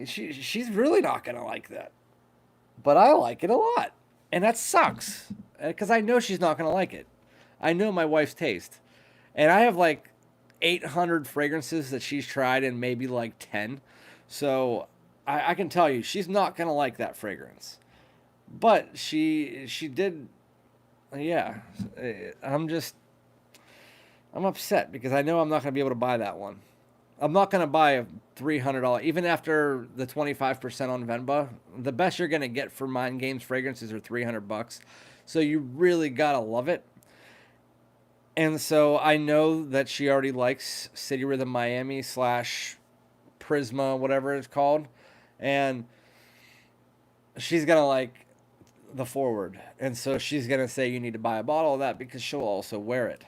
She's really not gonna like that, but I like it a lot, and that sucks because I know she's not gonna like it. I know my wife's taste, and I have like 800 fragrances that she's tried, and maybe like 10. So I can tell you, she's not gonna like that fragrance, but she did. Yeah, I'm upset because I know I'm not gonna be able to buy that one. I'm not gonna buy a $300 even after the 25% on Venba. The best you're gonna get for Mind Games fragrances are $300, so you really gotta love it. And so I know that she already likes City Rhythm Miami / Prisma, whatever it's called, and she's gonna like the Forward, and so she's gonna say you need to buy a bottle of that because she'll also wear it.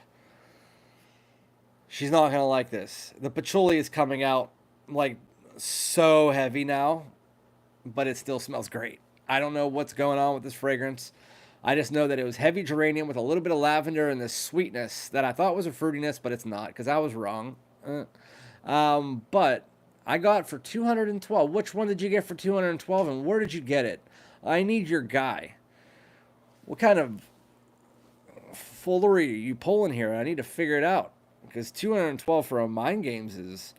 She's not gonna like this. The patchouli is coming out like so heavy now, but it still smells great. I don't know what's going on with this fragrance. I just know that it was heavy geranium with a little bit of lavender and this sweetness that I thought was a fruitiness, but it's not because I was wrong. But I got for 212. Which one did you get for 212, and where did you get it? I need your guy. What kind of foolery are you pulling here? I need to figure it out because 212 for a Mind Games is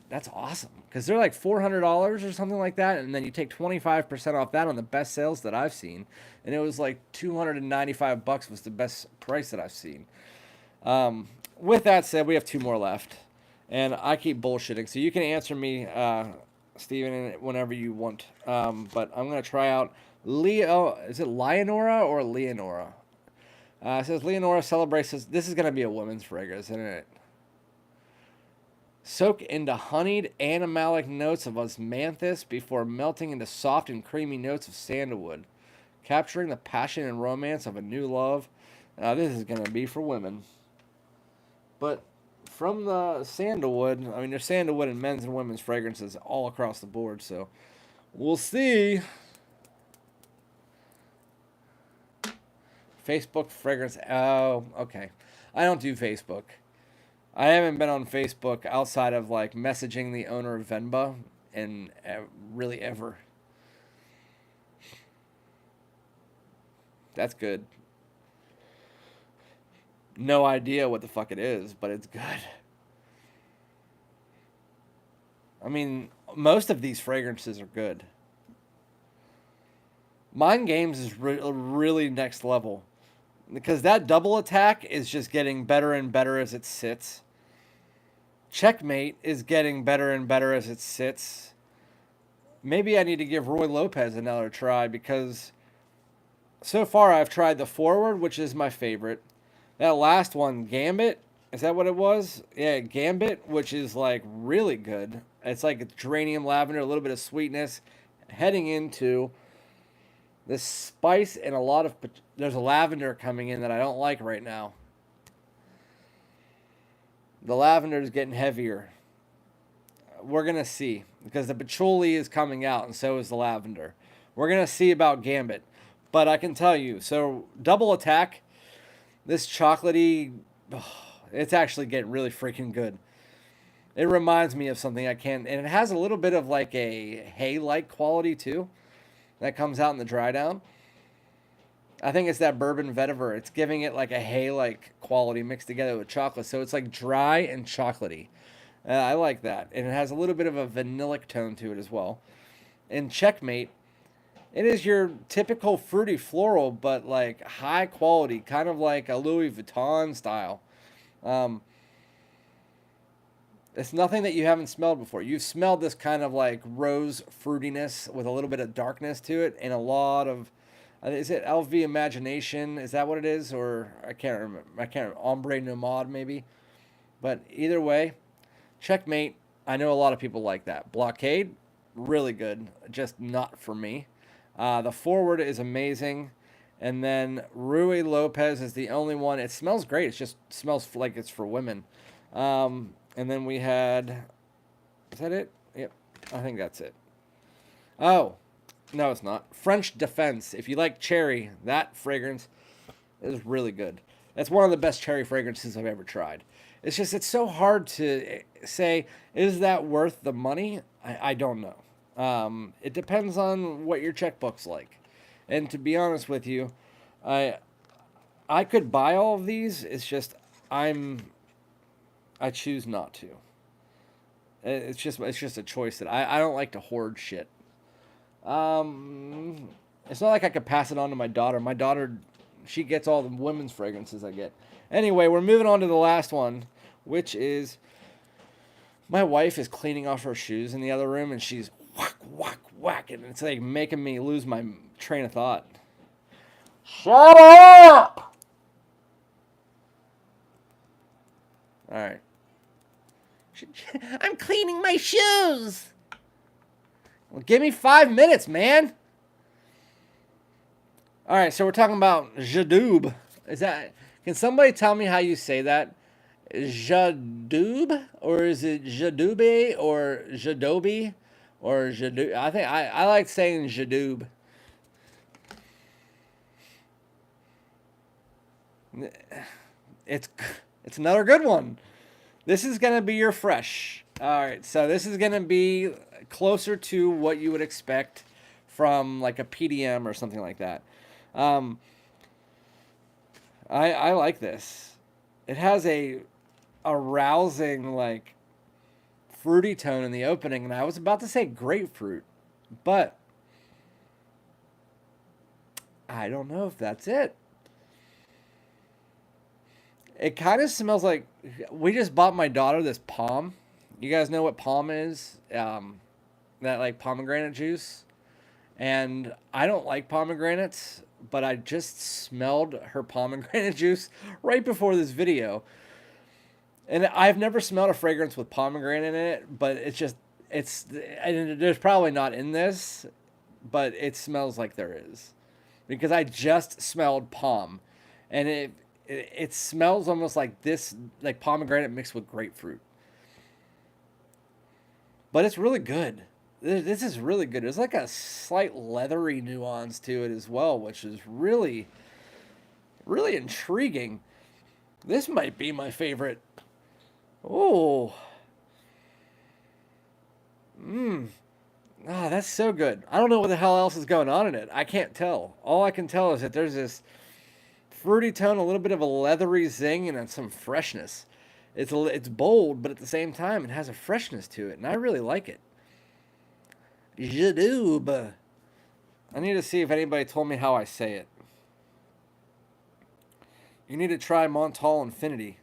that's awesome because they're like $400 or something like that, and then you take 25% off that on the best sales that I've seen, and it was like $295 was the best price that I've seen. With that said, we have 2 more left, and I keep bullshitting, so you can answer me, Steven, whenever you want. But I'm gonna try out Leo. Is it Leonora or Leonora? It says Leonora celebrates. This is gonna be a women's fragrance, isn't it? Soak into honeyed animalic notes of osmanthus before melting into soft and creamy notes of sandalwood, capturing the passion and romance of a new love. This is going to be for women. But from the sandalwood, I mean, there's sandalwood in men's and women's fragrances all across the board, so we'll see. Facebook fragrance. Oh, okay. I don't do Facebook. I haven't been on Facebook outside of like messaging the owner of Venba and really ever. That's good. No idea what the fuck it is, but it's good. I mean, most of these fragrances are good. Mind Games is really next level because that double attack is just getting better and better as it sits. Checkmate is getting better and better as it sits. Maybe I need to give Roy Lopez another try because so far I've tried the Forward, which is my favorite. That last one, Gambit, is that what it was? Yeah, Gambit, which is like really good. It's like geranium lavender, a little bit of sweetness, heading into this spice and a lot of... There's a lavender coming in that I don't like right now. The lavender is getting heavier. We're going to see. Because the patchouli is coming out, and so is the lavender. We're going to see about Gambit. But I can tell you, so double attack, this chocolatey, it's actually getting really freaking good. It reminds me of something I can't... And it has a little bit of like a hay-like quality, too. That comes out in the dry down. I think it's that bourbon vetiver. It's giving it like a hay-like quality mixed together with chocolate. So it's like dry and chocolatey. I like that. And it has a little bit of a vanillic tone to it as well. In Checkmate, it is your typical fruity floral, but like high quality, kind of like a Louis Vuitton style. It's nothing that you haven't smelled before. You've smelled this kind of like rose fruitiness with a little bit of darkness to it and a lot of... Is it LV Imagination? Is that what it is? Or I can't remember. Ombre Nomade maybe. But either way, Checkmate, I know a lot of people like that. Blockade, really good. Just not for me. The Forward is amazing. And then Rui Lopez is the only one. It smells great. It just smells like it's for women. And then we had... Is that it? Yep. I think that's it. Oh. No, it's not. French Defense. If you like cherry, that fragrance is really good. That's one of the best cherry fragrances I've ever tried. It's just, it's so hard to say, is that worth the money? I don't know. It depends on what your checkbook's like. And to be honest with you, I could buy all of these. It's just, I choose not to. It's just a choice that I don't like to hoard shit. It's not like I could pass it on to my daughter. My daughter, she gets all the women's fragrances I get. Anyway, we're moving on to the last one, which is my wife is cleaning off her shoes in the other room, and she's whack, whack, whack, and it's like making me lose my train of thought. Shut up! All right. I'm cleaning my shoes. Well, give me 5 minutes, man. All right, so we're talking about Jadoub. Is that? Can somebody tell me how you say that? Jadoub, or is it Jadoube, or Jadobi, or Jadoub? I think I like saying Jadoub. It's another good one. This is gonna be your fresh. All right, so this is gonna be closer to what you would expect from like a PDM or something like that. I like this. It has a rousing, like, fruity tone in the opening, and I was about to say grapefruit, but I don't know if that's it. It kind of smells like, we just bought my daughter this Palm. You guys know what Palm is? That like pomegranate juice. And I don't like pomegranates, but I just smelled her pomegranate juice right before this video. And I've never smelled a fragrance with pomegranate in it, but and there's probably not in this, but it smells like there is. Because I just smelled Palm. And it smells almost like this, like pomegranate mixed with grapefruit. But it's really good. This is really good. There's like a slight leathery nuance to it as well, which is really, really intriguing. This might be my favorite. Oh. That's so good. I don't know what the hell else is going on in it. I can't tell. All I can tell is that there's this fruity tone, a little bit of a leathery zing, and then some freshness. It's bold, but at the same time, it has a freshness to it, and I really like it. Jadoub. I need to see if anybody told me how I say it. You need to try Montal Infinity.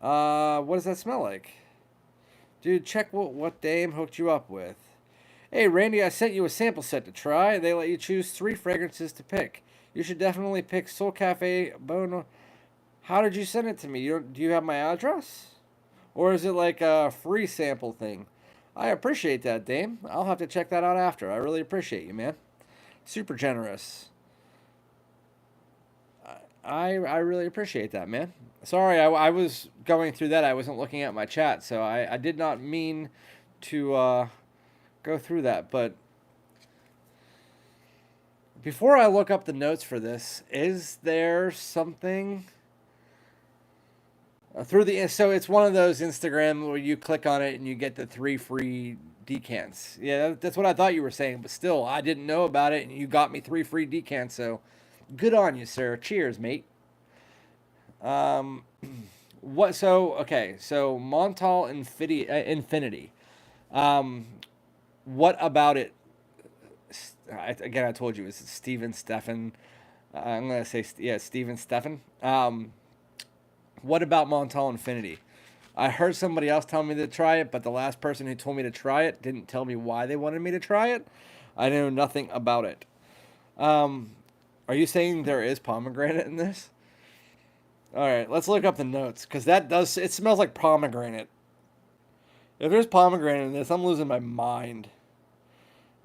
What does that smell like? Dude, check what Dame hooked you up with. Hey, Randy, I sent you a sample set to try. They let you choose 3 fragrances to pick. You should definitely pick Soul Cafe Bono. How did you send it to me? Do you have my address? Or is it like a free sample thing? I appreciate that, Dame. I'll have to check that out after. I really appreciate you, man. Super generous. I really appreciate that, man. Sorry, I was going through that. I wasn't looking at my chat, so I did not mean to go through that. But before I look up the notes for this, is there something so it's one of those Instagram where you click on it and you get the 3 free decants. Yeah, that's what I thought you were saying, but still, I didn't know about it, and you got me 3 free decants, so good on you, sir. Cheers, mate. So Montal Infinity. What about it? Again, I told you, it's Steven Steffen. I'm going to say, Steven Steffen. What about Montal Infinity? I heard somebody else tell me to try it, but the last person who told me to try it didn't tell me why they wanted me to try it. I know nothing about it. Are you saying there is pomegranate in this? All right, let's look up the notes, because it smells like pomegranate. If there's pomegranate in this, I'm losing my mind.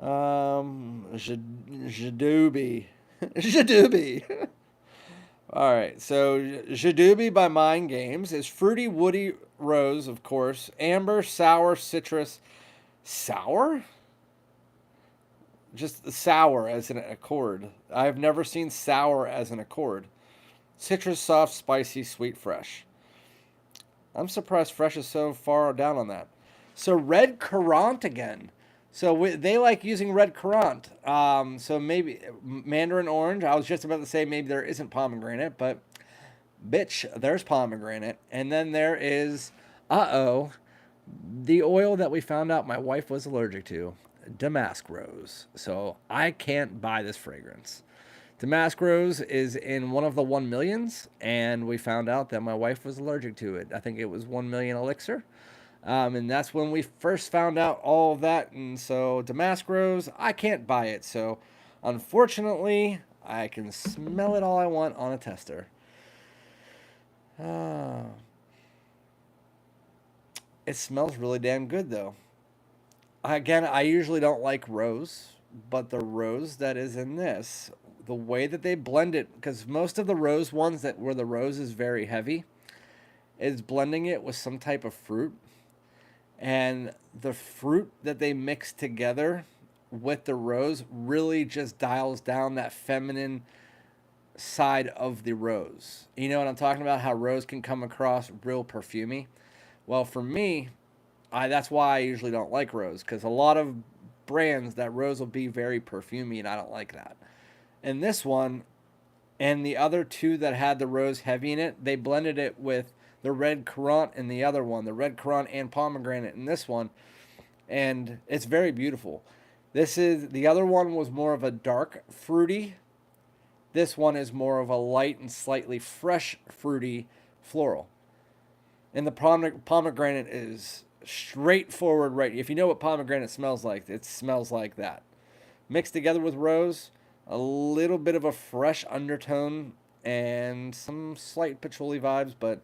Jadoubie. Jadoubie. All right, so Jadoubie by Mind Games is fruity, woody rose, of course, amber, sour, citrus. Sour? just sour as an accord. I've never seen sour as an accord. Citrus, soft, spicy, sweet, fresh. I'm surprised fresh is so far down on that. So red currant again. So they like using red currant. So maybe mandarin orange. I was just about to say maybe there isn't pomegranate, but bitch, there's pomegranate. And then there is, the oil that we found out my wife was allergic to, damask rose. So I can't buy this fragrance. Damask rose is in one of the 1 millions, and we found out that my wife was allergic to it. I think it was 1 million elixir. And that's when we first found out all of that. And so damask rose, I can't buy it. So unfortunately, I can smell it all I want on a tester. It smells really damn good, though. Again, I usually don't like rose, but the rose that is in this, the way that they blend it, because most of the rose ones that where the rose is very heavy, is blending it with some type of fruit. And the fruit that they mix together with the rose really just dials down that feminine side of the rose. You know what I'm talking about? How rose can come across real perfumey. Well, for me, that's why I usually don't like rose, because a lot of brands that rose will be very perfumey, and I don't like that. And this one, and the other two that had the rose heavy in it, they blended it with the red currant in the other one, the red currant and pomegranate in this one, and it's very beautiful. The other one was more of a dark fruity. This one is more of a light and slightly fresh fruity floral. And the pomegranate is straightforward, right? If you know what pomegranate smells like, it smells like that. Mixed together with rose, a little bit of a fresh undertone and some slight patchouli vibes, but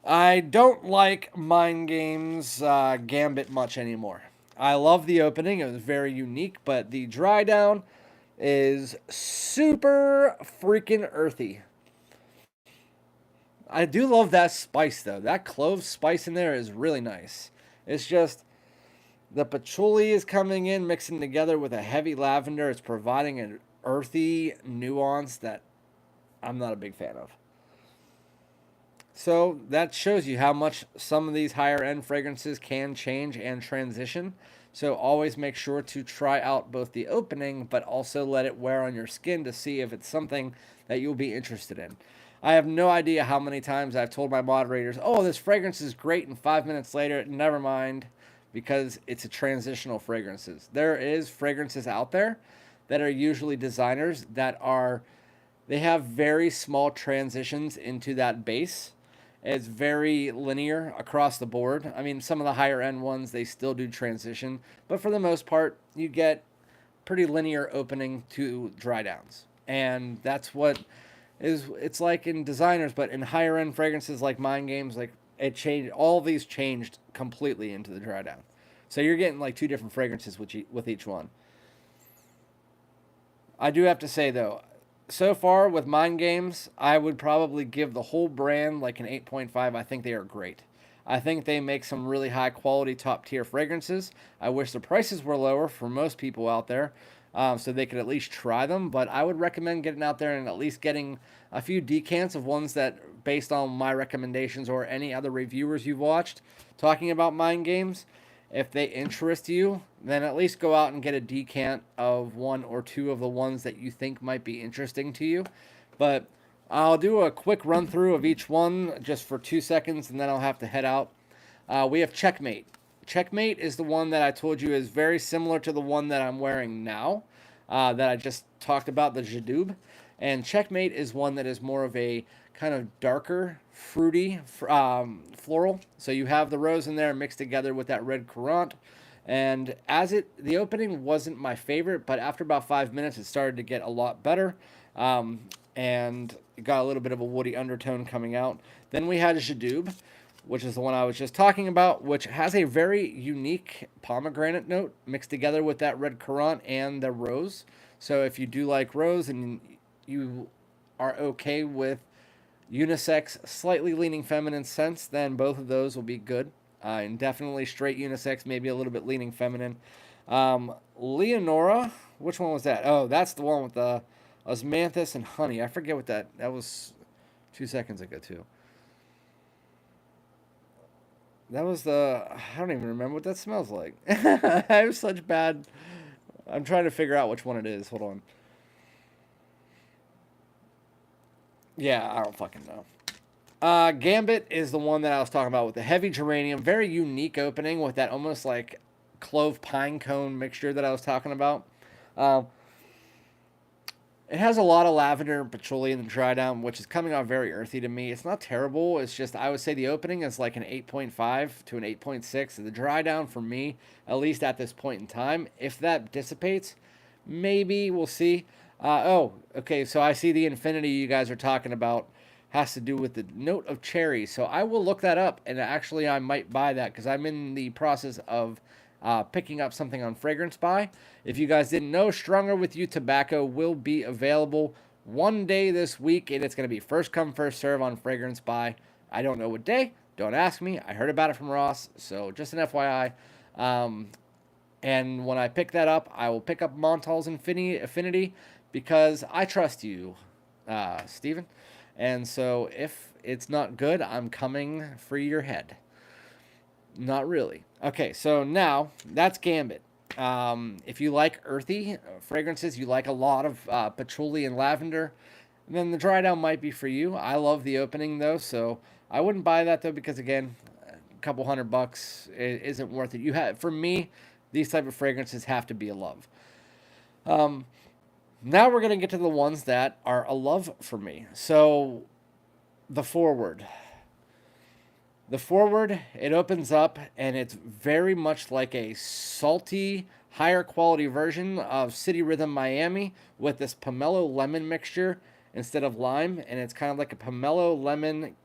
I don't like Mind Games Gambit much anymore. I love the opening. It was very unique, but the dry down is super freaking earthy. I do love that spice, though. That clove spice in there is really nice. It's just the patchouli is coming in, mixing together with a heavy lavender. It's providing an earthy nuance that I'm not a big fan of. So that shows you how much some of these higher end fragrances can change and transition. So always make sure to try out both the opening, but also let it wear on your skin to see if it's something that you'll be interested in. I have no idea how many times I've told my moderators, oh, this fragrance is great, and 5 minutes later, never mind, because it's a transitional fragrances. There is fragrances out there that are usually designers that they have very small transitions into that base. It's very linear across the board. I mean, some of the higher end ones, they still do transition, but for the most part, you get pretty linear opening to dry downs. And that's what it's like in designers, but in higher end fragrances like Mind Games, like it changed, all of these changed completely into the dry down. So you're getting like two different fragrances with each one. I do have to say though, so far with Mind Games, I would probably give the whole brand like an 8.5. I think they are great. I think they make some really high quality, top tier fragrances. I wish the prices were lower for most people out there, so they could at least try them. But I would recommend getting out there and at least getting a few decants of ones that, based on my recommendations or any other reviewers you've watched talking about Mind Games, if they interest you, then at least go out and get a decant of one or two of the ones that you think might be interesting to you. But I'll do a quick run through of each one just for 2 seconds, and then I'll have to head out. We have Checkmate. Checkmate is the one that I told you is very similar to the one that I'm wearing now, that I just talked about, the Jadoub. And Checkmate is one that is more of a kind of darker, fruity floral. So you have the rose in there mixed together with that red currant. And the opening wasn't my favorite, but after about 5 minutes, it started to get a lot better. And it got a little bit of a woody undertone coming out. Then we had Jadoub, which is the one I was just talking about, which has a very unique pomegranate note mixed together with that red currant and the rose. So if you do like rose and you are okay with unisex, slightly leaning feminine scents, then both of those will be good. And definitely straight unisex, maybe a little bit leaning feminine. Leonora, which one was that? Oh, that's the one with the osmanthus and honey. I forget what that was 2 seconds ago, too. That was I don't even remember what that smells like. I have such bad. I'm trying to figure out which one it is. Hold on. Yeah, I don't fucking know. Gambit is the one that I was talking about with the heavy geranium. Very unique opening with that almost like clove pine cone mixture that I was talking about. Um, it has a lot of lavender and patchouli in the dry down, which is coming out very earthy to me. It's not terrible. It's just, I would say the opening is like an 8.5 to an 8.6. The dry down for me, at least at this point in time, if that dissipates, maybe we'll see. Oh, okay. So I see the infinity you guys are talking about has to do with the note of cherry. So I will look that up, and actually I might buy that because I'm in the process of picking up something on Fragrance Buy. If you guys didn't know, Stronger With You tobacco will be available one day this week, and it's going to be first come, first serve on Fragrance Buy. I don't know what day. Don't ask me. I heard about it from Ross, so just an FYI. And when I pick that up, I will pick up Montal's Affinity because I trust you, Steven. And so if it's not good, I'm coming for your head. Not really. Okay, so now that's Gambit. If you like earthy fragrances, you like a lot of patchouli and lavender, then the dry down might be for you. I love the opening though, so I wouldn't buy that though because again, a couple $100 it isn't worth it. You have for me, these type of fragrances have to be a love. Now we're gonna get to the ones that are a love for me. So the forward. The forward, it opens up and it's very much like a salty, higher quality version of City Rhythm Miami with this pomelo lemon mixture instead of lime. And it's kind of like a pomelo lemon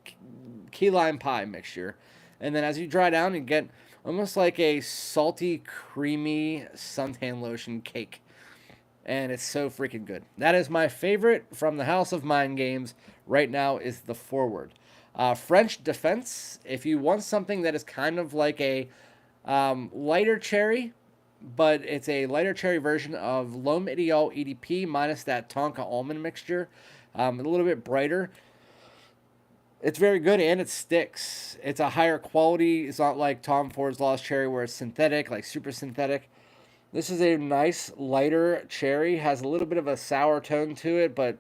key lime pie mixture. And then as you dry down, you get almost like a salty, creamy suntan lotion cake. And it's so freaking good. That is my favorite from the House of Mind Games right now is the forward. French Defense, if you want something that is kind of like a lighter cherry, but it's a lighter cherry version of L'Homme Ideal EDP minus that Tonka almond mixture, a little bit brighter. It's very good and it sticks. It's a higher quality. It's not like Tom Ford's Lost Cherry where it's synthetic, like super synthetic. This is a nice lighter cherry. Has a little bit of a sour tone to it, but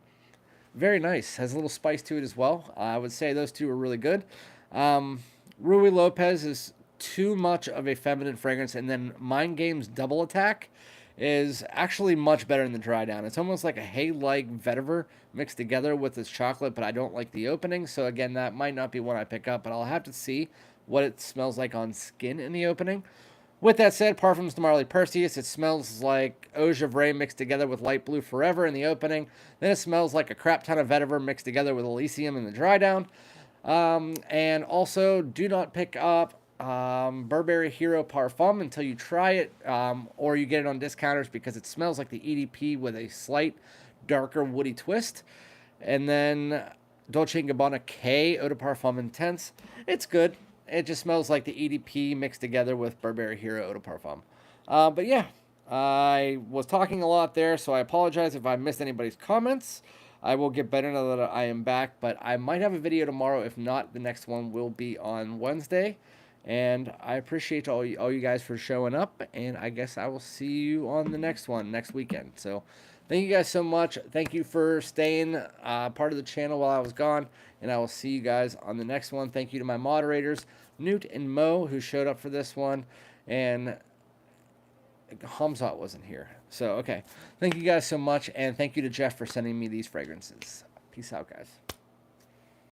very nice. Has a little spice to it as well. I would say those two are really good. Rui Lopez is too much of a feminine fragrance. And then Mind Games Double Attack is actually much better in the dry down. It's almost like a hay-like vetiver mixed together with this chocolate, but I don't like the opening. So again, that might not be one I pick up, but I'll have to see what it smells like on skin in the opening. With that said, Parfums de Marly Perseus, it smells like Eau Givray mixed together with Light Blue Forever in the opening. Then it smells like a crap ton of vetiver mixed together with Elysium in the dry down. And also, do not pick up Burberry Hero Parfum until you try it, or you get it on discounters because it smells like the EDP with a slight darker woody twist. And then Dolce & Gabbana K Eau de Parfum Intense. It's good. It just smells like the EDP mixed together with Burberry Hero Eau de Parfum. But yeah, I was talking a lot there, so I apologize if I missed anybody's comments. I will get better now that I am back, but I might have a video tomorrow. If not, the next one will be on Wednesday. And I appreciate all you guys for showing up, and I guess I will see you on the next one next weekend. So thank you guys so much. Thank you for staying part of the channel while I was gone, and I will see you guys on the next one. Thank you to my moderators, Newt and Mo, who showed up for this one, and Hamzat wasn't here. So, okay. Thank you guys so much, and thank you to Jeff for sending me these fragrances. Peace out, guys.